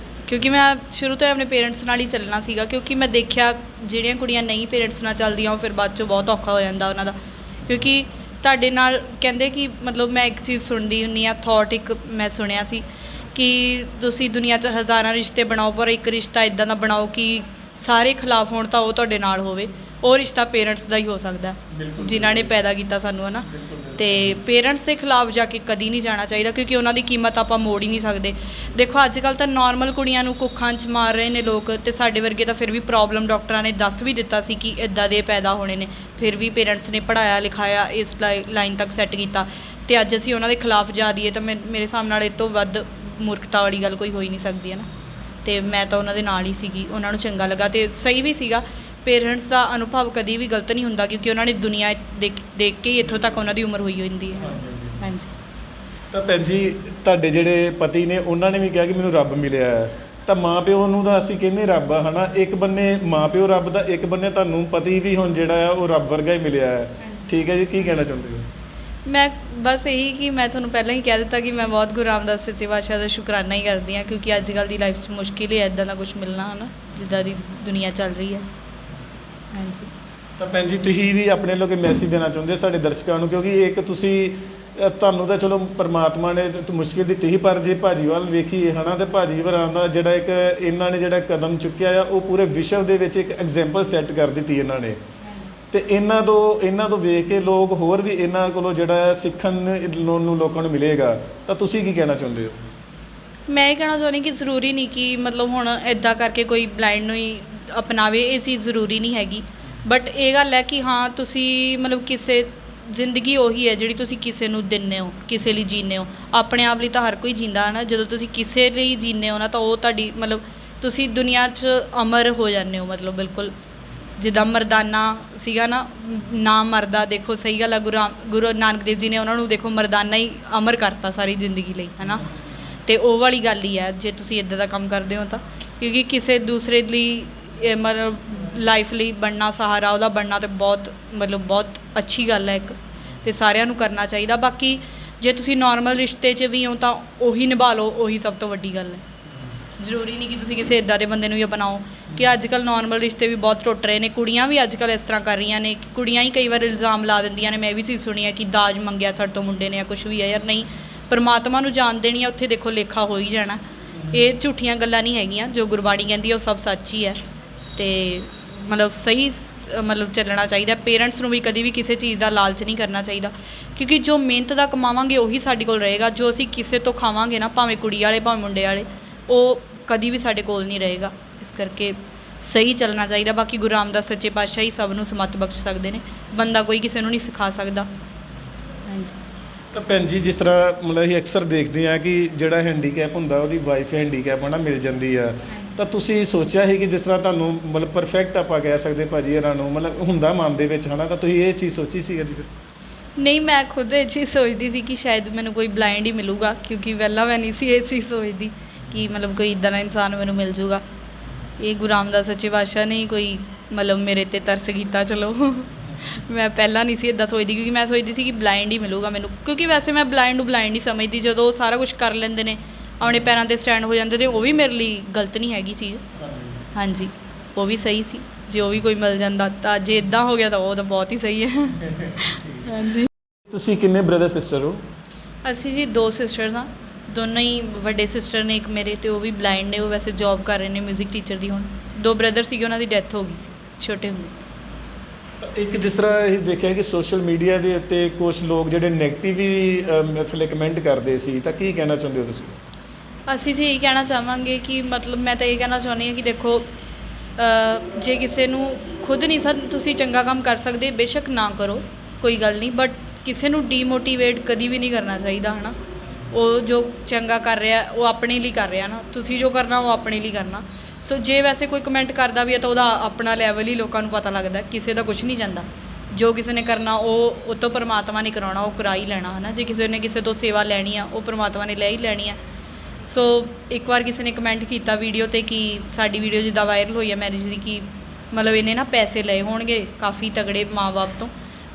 ਕਿਉਂਕਿ ਮੈਂ ਸ਼ੁਰੂ ਤੋਂ ਹੀ ਆਪਣੇ ਪੇਰੈਂਟਸ ਨਾਲ ਹੀ ਚੱਲਣਾ ਸੀਗਾ, ਕਿਉਂਕਿ ਮੈਂ ਦੇਖਿਆ ਜਿਹੜੀਆਂ ਕੁੜੀਆਂ ਨਹੀਂ ਪੇਰੈਂਟਸ ਨਾਲ ਚੱਲਦੀਆਂ ਉਹ ਫਿਰ ਬਾਅਦ 'ਚੋਂ ਬਹੁਤ ਔਖਾ ਹੋ ਜਾਂਦਾ ਉਹਨਾਂ ਦਾ। ਕਿਉਂਕਿ ਤੁਹਾਡੇ ਨਾਲ ਕਹਿੰਦੇ ਕਿ ਮਤਲਬ ਮੈਂ ਇੱਕ ਚੀਜ਼ ਸੁਣਦੀ ਹੁੰਦੀ ਹਾਂ, ਥੋਟ ਇੱਕ ਮੈਂ ਸੁਣਿਆ ਸੀ ਕਿ ਤੁਸੀਂ ਦੁਨੀਆ 'ਚ ਹਜ਼ਾਰਾਂ ਰਿਸ਼ਤੇ ਬਣਾਓ ਪਰ ਇੱਕ ਰਿਸ਼ਤਾ ਇੱਦਾਂ ਦਾ ਬਣਾਓ ਕਿ ਸਾਰੇ ਖਿਲਾਫ ਹੋਣ ਤਾਂ ਉਹ ਤੁਹਾਡੇ ਨਾਲ ਹੋਵੇ। ਉਹ ਰਿਸ਼ਤਾ ਪੇਰੈਂਟਸ ਦਾ ਹੀ ਹੋ ਸਕਦਾ ਜਿਨ੍ਹਾਂ ਨੇ ਪੈਦਾ ਕੀਤਾ ਸਾਨੂੰ, ਹੈ ਨਾ। ਅਤੇ ਪੇਰੈਂਟਸ ਦੇ ਖਿਲਾਫ ਜਾ ਕੇ ਕਦੀ ਨਹੀਂ ਜਾਣਾ ਚਾਹੀਦਾ, ਕਿਉਂਕਿ ਉਹਨਾਂ ਦੀ ਕੀਮਤ ਆਪਾਂ ਮੋੜ ਹੀ ਨਹੀਂ ਸਕਦੇ। ਦੇਖੋ ਅੱਜ ਕੱਲ੍ਹ ਤਾਂ ਨੋਰਮਲ ਕੁੜੀਆਂ ਨੂੰ ਕੁੱਖਾਂ 'ਚ ਮਾਰ ਰਹੇ ਨੇ ਲੋਕ, ਅਤੇ ਸਾਡੇ ਵਰਗੇ ਤਾਂ ਫਿਰ ਵੀ ਪ੍ਰੋਬਲਮ ਡਾਕਟਰਾਂ ਨੇ ਦੱਸ ਵੀ ਦਿੱਤਾ ਸੀ ਕਿ ਇੱਦਾਂ ਦੇ ਪੈਦਾ ਹੋਣੇ ਨੇ, ਫਿਰ ਵੀ ਪੇਰੈਂਟਸ ਨੇ ਪੜ੍ਹਾਇਆ ਲਿਖਾਇਆ ਇਸ ਲਾਈਨ ਤੱਕ ਸੈੱਟ ਕੀਤਾ, ਅਤੇ ਅੱਜ ਅਸੀਂ ਉਹਨਾਂ ਦੇ ਖਿਲਾਫ ਜਾ ਦਈਏ ਤਾਂ ਮੇਰੇ ਹਿਸਾਬ ਨਾਲ ਇਹ ਤੋਂ ਵੱਧ ਮੂਰਖਤਾ ਵਾਲੀ ਗੱਲ ਕੋਈ ਹੋ ਹੀ ਨਹੀਂ ਸਕਦੀ, ਹੈ ਨਾ। ਅਤੇ ਮੈਂ ਤਾਂ ਉਹਨਾਂ ਦੇ ਨਾਲ ਹੀ ਸੀਗੀ, ਉਹਨਾਂ ਨੂੰ ਚੰਗਾ ਲੱਗਾ ਅਤੇ ਸਹੀ ਵੀ ਸੀਗਾ। ਪੇਰੈਂਟਸ ਦਾ ਅਨੁਭਵ ਕਦੀ ਵੀ ਗਲਤ ਨਹੀਂ ਹੁੰਦਾ, ਕਿਉਂਕਿ ਉਹਨਾਂ ਨੇ ਦੁਨੀਆ ਦੇਖ ਕੇ ਹੀ ਇੱਥੋਂ ਤੱਕ ਉਹਨਾਂ ਦੀ ਉਮਰ ਹੋਈ ਹੁੰਦੀ ਹੈ। ਹਾਂਜੀ। ਤਾਂ ਭੈਣ ਜੀ ਤੁਹਾਡੇ ਜਿਹੜੇ ਪਤੀ ਨੇ ਉਹਨਾਂ ਨੇ ਵੀ ਕਿਹਾ ਕਿ ਮੈਨੂੰ ਰੱਬ ਮਿਲਿਆ ਹੈ, ਤਾਂ ਮਾਂ ਪਿਓ ਨੂੰ ਤਾਂ ਅਸੀਂ ਕਹਿੰਦੇ ਰੱਬ ਆ, ਹੈ ਨਾ। ਇੱਕ ਬੰਨੇ ਮਾਂ ਪਿਓ ਰੱਬ ਦਾ, ਇੱਕ ਬੰਨੇ ਤੁਹਾਨੂੰ ਪਤੀ ਵੀ ਹੁਣ ਜਿਹੜਾ ਆ ਉਹ ਰੱਬ ਵਰਗਾ ਹੀ ਮਿਲਿਆ ਹੈ। ਠੀਕ ਹੈ ਜੀ, ਕੀ ਕਹਿਣਾ ਚਾਹੁੰਦੇ ਹੋ? ਮੈਂ ਬਸ ਇਹੀ ਕਿ ਮੈਂ ਤੁਹਾਨੂੰ ਪਹਿਲਾਂ ਹੀ ਕਹਿ ਦਿੱਤਾ ਕਿ ਮੈਂ ਬਹੁਤ ਗੁਰੂ ਰਾਮਦਾਸ ਸੱਚੇ ਪਾਤਸ਼ਾਹ ਦਾ ਸ਼ੁਕਰਾਨਾ ਹੀ ਕਰਦੀ ਹਾਂ, ਕਿਉਂਕਿ ਅੱਜ ਕੱਲ੍ਹ ਦੀ ਲਾਈਫ 'ਚ ਮੁਸ਼ਕਿਲ ਹੀ ਹੈ ਇੱਦਾਂ ਦਾ ਕੁਛ ਮਿਲਣਾ, ਹੈ ਨਾ, ਜਿੱਦਾਂ ਦੀ ਦੁਨੀਆ ਚੱਲ ਰਹੀ ਹੈ। ਹਾਂਜੀ। ਤਾਂ ਭੈਣ ਜੀ ਤੁਸੀਂ ਵੀ ਆਪਣੇ ਵੱਲੋਂ ਕੋਈ ਮੈਸੇਜ ਦੇਣਾ ਚਾਹੁੰਦੇ ਸਾਡੇ ਦਰਸ਼ਕਾਂ ਨੂੰ, ਕਿਉਂਕਿ ਇੱਕ ਤੁਸੀਂ ਤੁਹਾਨੂੰ ਤਾਂ ਚਲੋ ਪਰਮਾਤਮਾ ਨੇ ਮੁਸ਼ਕਿਲ ਦਿੱਤੀ ਸੀ, ਪਰ ਜੇ ਭਾਜੀ ਵੱਲ ਵੇਖੀਏ, ਹੈ ਨਾ, ਤੇ ਭਾਜੀ ਹੋਰਾਂ ਦਾ ਜਿਹੜਾ ਇੱਕ ਇਹਨਾਂ ਨੇ ਜਿਹੜਾ ਕਦਮ ਚੁੱਕਿਆ ਆ ਉਹ ਪੂਰੇ ਵਿਸ਼ਵ ਦੇ ਵਿੱਚ ਇੱਕ ਐਗਜ਼ਾਮਪਲ ਸੈੱਟ ਕਰ ਦਿੱਤੀ ਇਹਨਾਂ ਨੇ। ਅਤੇ ਇਹਨਾਂ ਤੋਂ ਵੇਖ ਕੇ ਲੋਕ ਹੋਰ ਵੀ ਇਹਨਾਂ ਕੋਲੋਂ ਜਿਹੜਾ ਸਿੱਖਣ ਨੂੰ ਲੋਕਾਂ ਨੂੰ ਮਿਲੇਗਾ। ਤਾਂ ਤੁਸੀਂ ਕੀ ਕਹਿਣਾ ਚਾਹੁੰਦੇ ਹੋ? ਮੈਂ ਇਹ ਕਹਿਣਾ ਚਾਹੁੰਦੀ ਕਿ ਜ਼ਰੂਰੀ ਨਹੀਂ ਕਿ ਮਤਲਬ ਹੁਣ ਇੱਦਾਂ ਕਰਕੇ ਕੋਈ ਬਲਾਈਂਡ ਨੂੰ ਹੀ ਅਪਣਾਵੇ, ਇਹ ਚੀਜ਼ ਜ਼ਰੂਰੀ ਨਹੀਂ ਹੈਗੀ। ਬਟ ਇਹ ਗੱਲ ਹੈ ਕਿ ਹਾਂ ਤੁਸੀਂ ਮਤਲਬ ਕਿਸੇ ਜ਼ਿੰਦਗੀ ਉਹੀ ਹੈ ਜਿਹੜੀ ਤੁਸੀਂ ਕਿਸੇ ਨੂੰ ਦਿੰਦੇ ਹੋ, ਕਿਸੇ ਲਈ ਜੀਂਦੇ ਹੋ। ਆਪਣੇ ਆਪ ਲਈ ਤਾਂ ਹਰ ਕੋਈ ਜੀਂਦਾ ਹੈ ਨਾ, ਜਦੋਂ ਤੁਸੀਂ ਕਿਸੇ ਲਈ ਜੀਂਦੇ ਹੋ ਨਾ ਤਾਂ ਉਹ ਤੁਹਾਡੀ ਮਤਲਬ ਤੁਸੀਂ ਦੁਨੀਆ 'ਚ ਅਮਰ ਹੋ ਜਾਂਦੇ ਹੋ। ਮਤਲਬ ਬਿਲਕੁਲ ਜਿੱਦਾਂ ਮਰਦਾਨਾ ਸੀਗਾ ਨਾ ਮਰਦਾ, ਦੇਖੋ ਸਹੀ ਗੱਲ ਹੈ, ਗੁਰੂ ਨਾਨਕ ਦੇਵ ਜੀ ਨੇ ਉਹਨਾਂ ਨੂੰ ਦੇਖੋ ਮਰਦਾਨਾ ਹੀ ਅਮਰ ਕਰਤਾ ਸਾਰੀ ਜ਼ਿੰਦਗੀ ਲਈ, ਹੈ ਨਾ। ਅਤੇ ਉਹ ਵਾਲੀ ਗੱਲ ਹੀ ਹੈ ਜੇ ਤੁਸੀਂ ਇੱਦਾਂ ਦਾ ਕੰਮ ਕਰਦੇ ਹੋ ਤਾਂ, ਕਿਉਂਕਿ ਕਿਸੇ ਦੂਸਰੇ ਲਈ ਮਤਲਬ ਲਾਈਫ ਲਈ ਬਣਨਾ, ਸਹਾਰਾ ਉਹਦਾ ਬਣਨਾ ਤਾਂ ਬਹੁਤ ਅੱਛੀ ਗੱਲ ਹੈ ਇੱਕ, ਅਤੇ ਸਾਰਿਆਂ ਨੂੰ ਕਰਨਾ ਚਾਹੀਦਾ। ਬਾਕੀ ਜੇ ਤੁਸੀਂ ਨੋਰਮਲ ਰਿਸ਼ਤੇ 'ਚ ਵੀ ਹੋ ਤਾਂ ਉਹੀ ਨਿਭਾ ਲਓ, ਉਹੀ ਸਭ ਤੋਂ ਵੱਡੀ ਗੱਲ ਹੈ। ਜ਼ਰੂਰੀ ਨਹੀਂ ਕਿ ਤੁਸੀਂ ਕਿਸੇ ਇੱਦਾਂ ਦੇ ਬੰਦੇ ਨੂੰ ਹੀ ਅਪਣਾਓ, ਕਿ ਅੱਜ ਕੱਲ੍ਹ ਨੋਰਮਲ ਰਿਸ਼ਤੇ ਵੀ ਬਹੁਤ ਟੁੱਟ ਰਹੇ ਨੇ। ਕੁੜੀਆਂ ਵੀ ਅੱਜ ਕੱਲ੍ਹ ਇਸ ਤਰ੍ਹਾਂ ਕਰ ਰਹੀਆਂ ਨੇ ਕਿ ਕੁੜੀਆਂ ਹੀ ਕਈ ਵਾਰ ਇਲਜ਼ਾਮ ਲਾ ਦਿੰਦੀਆਂ ਨੇ। ਮੈਂ ਇਹ ਵੀ ਚੀਜ਼ ਸੁਣੀ ਹੈ ਕਿ ਦਾਜ ਮੰਗਿਆ ਸਾਡੇ ਤੋਂ ਮੁੰਡੇ ਨੇ ਜਾਂ ਕੁਛ ਵੀ ਹੈ। ਯਾਰ ਨਹੀਂ, ਪਰਮਾਤਮਾ ਨੂੰ ਜਾਣ ਦੇਣੀ ਆ, ਉੱਥੇ ਦੇਖੋ ਲੇਖਾ ਹੋ ਹੀ ਜਾਣਾ। ਇਹ ਝੂਠੀਆਂ ਗੱਲਾਂ ਨਹੀਂ ਹੈਗੀਆਂ, ਜੋ ਗੁਰਬਾਣੀ ਕਹਿੰਦੀ ਹੈ ਉਹ ਸਭ ਸੱਚ ਹੀ ਹੈ। ਅਤੇ ਮਤਲਬ ਸਹੀ ਚੱਲਣਾ ਚਾਹੀਦਾ। ਪੇਰੈਂਟਸ ਨੂੰ ਵੀ ਕਦੀ ਵੀ ਕਿਸੇ ਚੀਜ਼ ਦਾ ਲਾਲਚ ਨਹੀਂ ਕਰਨਾ ਚਾਹੀਦਾ, ਕਿਉਂਕਿ ਜੋ ਮਿਹਨਤ ਦਾ ਕਮਾਵਾਂਗੇ ਉਹੀ ਸਾਡੇ ਕੋਲ ਰਹੇਗਾ। ਜੋ ਅਸੀਂ ਕਿਸੇ ਤੋਂ ਖਾਵਾਂਗੇ ਨਾ, ਭਾਵੇਂ ਕੁੜੀ ਵਾਲੇ ਭਾਵੇਂ ਮੁੰਡੇ ਵਾਲੇ, ਉਹ ਕਦੀ ਵੀ ਸਾਡੇ ਕੋਲ ਨਹੀਂ ਰਹੇਗਾ। ਇਸ ਕਰਕੇ ਸਹੀ ਚੱਲਣਾ ਚਾਹੀਦਾ। ਬਾਕੀ ਗੁਰੂ ਰਾਮਦਾਸ ਸੱਚੇ ਪਾਤਸ਼ਾਹ ਹੀ ਸਭ ਨੂੰ ਸਮੱਤ ਬਖਸ਼ ਸਕਦੇ ਨੇ, ਬੰਦਾ ਕੋਈ ਕਿਸੇ ਨੂੰ ਨਹੀਂ ਸਿਖਾ ਸਕਦਾ। ਹਾਂਜੀ। ਤਾਂ ਭੈਣ ਜੀ ਜਿਸ ਤਰ੍ਹਾਂ ਮਤਲਬ ਅਸੀਂ ਅਕਸਰ ਦੇਖਦੇ ਹਾਂ ਕਿ ਜਿਹੜਾ ਹੈਂਡੀਕੈਪ ਹੁੰਦਾ ਉਹਦੀ ਵਾਈਫ ਹੈਂਡੀਕੈਪ ਨਾ ਮਿਲ ਜਾਂਦੀ ਆ, ਤਾਂ ਤੁਸੀਂ ਸੋਚਿਆ ਸੀ ਕਿ ਜਿਸ ਤਰ੍ਹਾਂ ਤੁਹਾਨੂੰ ਮਤਲਬ ਪਰਫੈਕਟ ਆਪਾਂ ਕਹਿ ਸਕਦੇ ਭਾਜੀ ਇਹਨਾਂ ਨੂੰ ਮਤਲਬ ਹੁੰਦਾ ਮਨ ਦੇ ਵਿੱਚ, ਹੈ ਨਾ, ਤਾਂ ਤੁਸੀਂ ਇਹ ਚੀਜ਼ ਸੋਚੀ ਸੀ ਕਦੀ ਫਿਰ? ਨਹੀਂ, ਮੈਂ ਖੁਦ ਇਹ ਚੀਜ਼ ਸੋਚਦੀ ਸੀ ਕਿ ਸ਼ਾਇਦ ਮੈਨੂੰ ਕੋਈ ਬਲਾਈਂਡ ਹੀ ਮਿਲੂਗਾ, ਕਿਉਂਕਿ ਪਹਿਲਾਂ ਮੈਂ ਨਹੀਂ ਸੀ ਇਹ ਚੀਜ਼ ਸੋਚਦੀ ਕਿ ਮਤਲਬ ਕੋਈ ਇੱਦਾਂ ਦਾ ਇਨਸਾਨ ਮੈਨੂੰ ਮਿਲ ਜੂਗਾ। ਇਹ ਗੁਰੂ ਰਾਮਦਾਸ ਸੱਚੇ ਪਾਤਸ਼ਾਹ ਨੇ ਕੋਈ ਮਤਲਬ ਮੇਰੇ 'ਤੇ ਤਰਸ ਕੀਤਾ। ਚਲੋ ਮੈਂ ਪਹਿਲਾਂ ਨਹੀਂ ਸੀ ਇੱਦਾਂ ਸੋਚਦੀ, ਕਿਉਂਕਿ ਮੈਂ ਸੋਚਦੀ ਸੀ ਕਿ ਬਲਾਈਂਡ ਹੀ ਮਿਲੂਗਾ ਮੈਨੂੰ, ਕਿਉਂਕਿ ਵੈਸੇ ਮੈਂ ਬਲਾਈਂਡ ਨੂੰ ਬਲਾਈਂਡ ਨਹੀਂ ਸਮਝਦੀ। ਜਦੋਂ ਉਹ ਸਾਰਾ ਕੁਛ ਕਰ ਲੈਂਦੇ ਨੇ, ਆਪਣੇ ਪੈਰਾਂ 'ਤੇ ਸਟੈਂਡ ਹੋ ਜਾਂਦੇ ਨੇ, ਉਹ ਵੀ ਮੇਰੇ ਲਈ ਗਲਤ ਨਹੀਂ ਹੈਗੀ ਚੀਜ਼। ਹਾਂਜੀ, ਉਹ ਵੀ ਸਹੀ ਸੀ। ਜੇ ਉਹ ਵੀ ਕੋਈ ਮਿਲ ਜਾਂਦਾ ਤਾਂ, ਜੇ ਇੱਦਾਂ ਹੋ ਗਿਆ ਤਾਂ ਉਹ ਤਾਂ ਬਹੁਤ ਹੀ ਸਹੀ ਹੈ। ਹਾਂਜੀ। ਤੁਸੀਂ ਕਿੰਨੇ ਬ੍ਰਦਰ ਸਿਸਟਰ ਹੋ? ਅਸੀਂ ਜੀ 2 ਸਿਸਟਰਸ ਹਾਂ, ਦੋਨੋਂ ਹੀ ਵੱਡੇ ਸਿਸਟਰ ਨੇ ਇੱਕ ਮੇਰੇ, ਅਤੇ ਉਹ ਵੀ ਬਲਾਈਂਡ ਨੇ। ਉਹ ਵੈਸੇ ਜੋਬ ਕਰ ਰਹੇ ਨੇ ਮਿਊਜ਼ਿਕ ਟੀਚਰ ਦੀ। ਹੁਣ 2 ਬ੍ਰਦਰ ਸੀਗੇ, ਉਹਨਾਂ ਦੀ ਡੈਥ ਹੋ ਗਈ ਸੀ ਛੋਟੇ ਹੁੰਦੇ। ਤਾਂ ਇੱਕ ਜਿਸ ਤਰ੍ਹਾਂ ਇਹ ਦੇਖਿਆ ਕਿ ਸੋਸ਼ਲ ਮੀਡੀਆ ਦੇ ਉੱਤੇ ਕੁਝ ਲੋਕ ਜਿਹੜੇ ਨੈਗੇਟਿਵ ਵੀ ਥੱਲੇ ਕਮੈਂਟ ਕਰਦੇ ਸੀ, ਤਾਂ ਕੀ ਕਹਿਣਾ ਚਾਹੁੰਦੇ ਹੋ ਤੁਸੀਂ? ਅਸੀਂ ਜੀ ਇਹੀ ਕਹਿਣਾ ਚਾਹਾਂਗੇ ਕਿ ਮਤਲਬ ਮੈਂ ਤਾਂ ਇਹ ਕਹਿਣਾ ਚਾਹੁੰਦੀ ਹਾਂ ਕਿ ਦੇਖੋ ਜੇ ਕਿਸੇ ਨੂੰ ਖੁਦ ਨਹੀਂ ਤੁਸੀਂ ਚੰਗਾ ਕੰਮ ਕਰ ਸਕਦੇ, ਬੇਸ਼ੱਕ ਨਾ ਕਰੋ, ਕੋਈ ਗੱਲ ਨਹੀਂ, ਬਟ ਕਿਸੇ ਨੂੰ ਡੀਮੋਟੀਵੇਟ ਕਦੀ ਵੀ ਨਹੀਂ ਕਰਨਾ ਚਾਹੀਦਾ, ਹੈ ਨਾ। ਉਹ ਜੋ ਚੰਗਾ ਕਰ ਰਿਹਾ ਉਹ ਆਪਣੇ ਲਈ ਕਰ ਰਿਹਾ ਨਾ, ਤੁਸੀਂ ਜੋ ਕਰਨਾ ਉਹ ਆਪਣੇ ਲਈ ਕਰਨਾ। ਸੋ ਜੇ ਵੈਸੇ ਕੋਈ ਕਮੈਂਟ ਕਰਦਾ ਵੀ ਹੈ ਤਾਂ ਉਹਦਾ ਆਪਣਾ ਲੈਵਲ ਹੀ ਲੋਕਾਂ ਨੂੰ ਪਤਾ ਲੱਗਦਾ, ਕਿਸੇ ਦਾ ਕੁਛ ਨਹੀਂ ਜਾਂਦਾ। ਜੋ ਕਿਸੇ ਨੇ ਕਰਨਾ ਉਹ ਤੋਂ ਪਰਮਾਤਮਾ ਨੇ ਕਰਾਉਣਾ, ਉਹ ਕਰਾ ਹੀ ਲੈਣਾ, ਹੈ ਨਾ। ਜੇ ਕਿਸੇ ਨੇ ਕਿਸੇ ਤੋਂ ਸੇਵਾ ਲੈਣੀ ਆ, ਉਹ ਪਰਮਾਤਮਾ ਨੇ ਲੈ ਹੀ ਲੈਣੀ ਆ। ਸੋ ਇੱਕ ਵਾਰ ਕਿਸੇ ਨੇ ਕਮੈਂਟ ਕੀਤਾ ਵੀਡੀਓ ਤੇ ਕਿ ਸਾਡੀ ਵੀਡੀਓ ਜਿੱਦਾਂ ਵਾਇਰਲ ਹੋਈ ਹੈ ਮੈਰਿਜ ਦੀ ਕਿ ਮਤਲਬ ਇਹਨੇ ਨਾ ਪੈਸੇ ਲਏ ਹੋਣਗੇ ਕਾਫੀ ਤਗੜੇ ਮਾਂ-ਬਾਪ ਤੋਂ,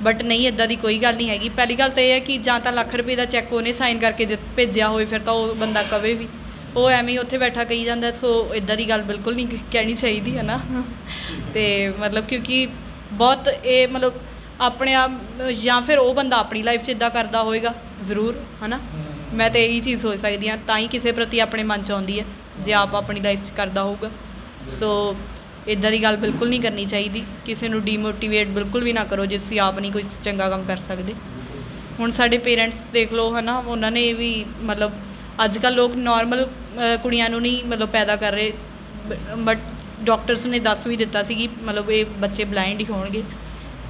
ਬਟ ਨਹੀਂ, ਇੱਦਾਂ ਦੀ ਕੋਈ ਗੱਲ ਨਹੀਂ ਹੈਗੀ। ਪਹਿਲੀ ਗੱਲ ਤਾਂ ਇਹ ਹੈ ਕਿ ਜਾਂ ਤਾਂ ਲੱਖ ਰੁਪਏ ਦਾ ਚੈੱਕ ਉਹਨੇ ਸਾਈਨ ਕਰਕੇ ਭੇਜਿਆ ਹੋਵੇ, ਫਿਰ ਤਾਂ ਉਹ ਬੰਦਾ ਕਵੇ ਵੀ, ਉਹ ਐਵੇਂ ਹੀ ਉੱਥੇ ਬੈਠਾ ਕਹੀ ਜਾਂਦਾ। ਸੋ ਇੱਦਾਂ ਦੀ ਗੱਲ ਬਿਲਕੁਲ ਨਹੀਂ ਕਹਿਣੀ ਚਾਹੀਦੀ ਹੈ ਨਾ। ਤੇ ਮਤਲਬ ਕਿਉਂਕਿ ਬਹੁਤ ਇਹ ਮਤਲਬ ਆਪਣੇ ਆਪ, ਜਾਂ ਫਿਰ ਉਹ ਬੰਦਾ ਆਪਣੀ ਲਾਈਫ 'ਚ ਇੱਦਾਂ ਕਰਦਾ ਹੋਏਗਾ ਜ਼ਰੂਰ, ਹੈ ਨਾ। ਮੈਂ ਤਾਂ ਇਹੀ ਚੀਜ਼ ਸੋਚ ਸਕਦੀ ਹਾਂ, ਤਾਂ ਹੀ ਕਿਸੇ ਪ੍ਰਤੀ ਆਪਣੇ ਮਨ 'ਚ ਆਉਂਦੀ ਹੈ ਜੇ ਆਪ ਆਪਣੀ ਲਾਈਫ 'ਚ ਕਰਦਾ ਹੋਊਗਾ। ਸੋ ਇੱਦਾਂ ਦੀ ਗੱਲ ਬਿਲਕੁਲ ਨਹੀਂ ਕਰਨੀ ਚਾਹੀਦੀ। ਕਿਸੇ ਨੂੰ ਡੀਮੋਟੀਵੇਟ ਬਿਲਕੁਲ ਵੀ ਨਾ ਕਰੋ ਜੇ ਤੁਸੀਂ ਆਪ ਨਹੀਂ ਕੋਈ ਚੰਗਾ ਕੰਮ ਕਰ ਸਕਦੇ। ਹੁਣ ਸਾਡੇ ਪੇਰੈਂਟਸ ਦੇਖ ਲਓ, ਹੈ ਨਾ, ਉਹਨਾਂ ਨੇ ਵੀ ਮਤਲਬ ਅੱਜ ਕੱਲ੍ਹ ਲੋਕ ਨੋਰਮਲ ਕੁੜੀਆਂ ਨੂੰ ਨਹੀਂ ਮਤਲਬ ਪੈਦਾ ਕਰ ਰਹੇ, ਬਟ ਡਾਕਟਰਸ ਨੇ ਦੱਸ ਵੀ ਦਿੱਤਾ ਸੀ ਕਿ ਮਤਲਬ ਇਹ ਬੱਚੇ ਬਲਾਈਂਡ ਹੀ ਹੋਣਗੇ,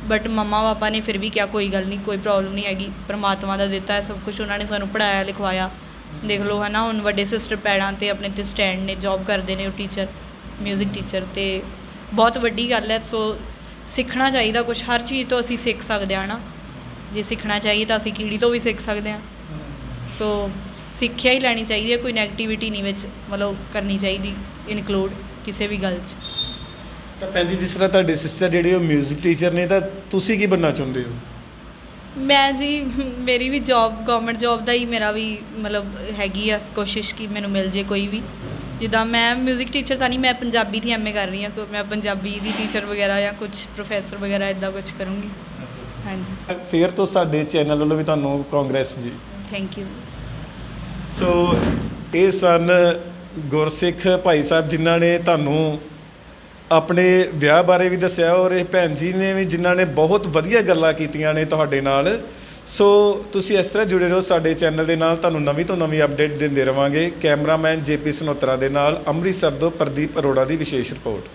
ਬਟ ਮੰਮਾ ਪਾਪਾ ਨੇ ਫਿਰ ਵੀ ਕਿਹਾ ਕੋਈ ਗੱਲ ਨਹੀਂ, ਕੋਈ ਪ੍ਰੋਬਲਮ ਨਹੀਂ ਹੈਗੀ, ਪਰਮਾਤਮਾ ਦਾ ਦਿੱਤਾ ਹੈ ਸਭ ਕੁਝ। ਉਹਨਾਂ ਨੇ ਸਾਨੂੰ ਪੜ੍ਹਾਇਆ ਲਿਖਵਾਇਆ, ਦੇਖ ਲਓ, ਹੈ ਨਾ। ਹੁਣ ਵੱਡੇ ਸਿਸਟਰ ਪੈੜਾਂ 'ਤੇ ਆਪਣੇ 'ਤੇ ਸਟੈਂਡ ਨੇ, ਜੋਬ ਕਰਦੇ ਨੇ, ਉਹ ਟੀਚਰ, ਮਿਊਜ਼ਿਕ ਟੀਚਰ, ਅਤੇ ਬਹੁਤ ਵੱਡੀ ਗੱਲ ਹੈ। ਸੋ ਸਿੱਖਣਾ ਚਾਹੀਦਾ ਕੁਛ, ਹਰ ਚੀਜ਼ ਤੋਂ ਅਸੀਂ ਸਿੱਖ ਸਕਦੇ ਹਾਂ ਨਾ। ਜੇ ਸਿੱਖਣਾ ਚਾਹੀਏ ਤਾਂ ਅਸੀਂ ਕੀੜੀ ਤੋਂ ਵੀ ਸਿੱਖ ਸਕਦੇ ਹਾਂ। ਸੋ ਸਿੱਖਿਆ ਹੀ ਲੈਣੀ ਚਾਹੀਦੀ ਹੈ, ਕੋਈ ਨੈਗੇਟਿਵਿਟੀ ਨਹੀਂ ਵਿੱਚ ਮਤਲਬ ਕਰਨੀ ਚਾਹੀਦੀ ਇਨਕਲੂਡ ਕਿਸੇ ਵੀ ਗੱਲ 'ਚ। ਤਾਂ ਭੈਣ ਜੀ, ਜਿਸ ਤਰ੍ਹਾਂ ਤੁਹਾਡੇ ਸਿਸਟਰ ਜਿਹੜੇ ਉਹ ਮਿਊਜ਼ਿਕ ਟੀਚਰ ਨੇ, ਤਾਂ ਤੁਸੀਂ ਕੀ ਬਣਨਾ ਚਾਹੁੰਦੇ ਹੋ? ਮੈਂ ਜੀ, ਮੇਰੀ ਵੀ ਜੋਬ ਗਵਰਨਮੈਂਟ ਜੋਬ ਦਾ ਹੀ ਮੇਰਾ ਵੀ ਮਤਲਬ ਹੈਗੀ ਆ ਕੋਸ਼ਿਸ਼ ਕਿ ਮੈਨੂੰ ਮਿਲ ਜੇ ਕੋਈ ਵੀ। ਜਿੱਦਾਂ ਮੈਂ ਮਿਊਜ਼ਿਕ ਟੀਚਰ ਤਾਂ ਨਹੀਂ, ਮੈਂ ਪੰਜਾਬੀ ਦੀ ਐਮਏ ਕਰ ਰਹੀ ਹਾਂ। ਸੋ ਮੈਂ ਪੰਜਾਬੀ ਦੀ ਟੀਚਰ ਵਗੈਰਾ ਜਾਂ ਕੁਝ ਪ੍ਰੋਫੈਸਰ ਵਗੈਰਾ ਇੱਦਾਂ ਕੁਝ ਕਰੂੰਗੀ। ਹਾਂਜੀ, ਫਿਰ ਤੋਂ ਸਾਡੇ ਚੈਨਲ ਵੱਲੋਂ ਵੀ ਤੁਹਾਨੂੰ ਕਾਂਗਰਸ ਜੀ। Thank you. ਸੋ ਇਹ ਸਨ ਗੁਰਸਿੱਖ ਭਾਈ ਸਾਹਿਬ ਜਿਨ੍ਹਾਂ ਨੇ ਤੁਹਾਨੂੰ ਆਪਣੇ ਵਿਆਹ ਬਾਰੇ ਵੀ ਦੱਸਿਆ, ਔਰ ਇਹ ਭੈਣ ਜੀ ਨੇ ਵੀ ਜਿਨ੍ਹਾਂ ਨੇ ਬਹੁਤ ਵਧੀਆ ਗੱਲਾਂ ਕੀਤੀਆਂ ਨੇ ਤੁਹਾਡੇ ਨਾਲ। ਸੋ ਤੁਸੀਂ ਇਸ ਤਰ੍ਹਾਂ ਜੁੜੇ ਰਹੋ ਸਾਡੇ ਚੈਨਲ ਦੇ ਨਾਲ, ਤੁਹਾਨੂੰ ਨਵੀਂ ਤੋਂ ਨਵੀਂ ਅਪਡੇਟ ਦਿੰਦੇ ਰਵਾਂਗੇ। ਕੈਮਰਾਮੈਨ JP ਸਨੋਤਰਾ ਦੇ ਨਾਲ ਅੰਮ੍ਰਿਤਸਰ ਤੋਂ ਪ੍ਰਦੀਪ ਅਰੋੜਾ ਦੀ ਵਿਸ਼ੇਸ਼ ਰਿਪੋਰਟ।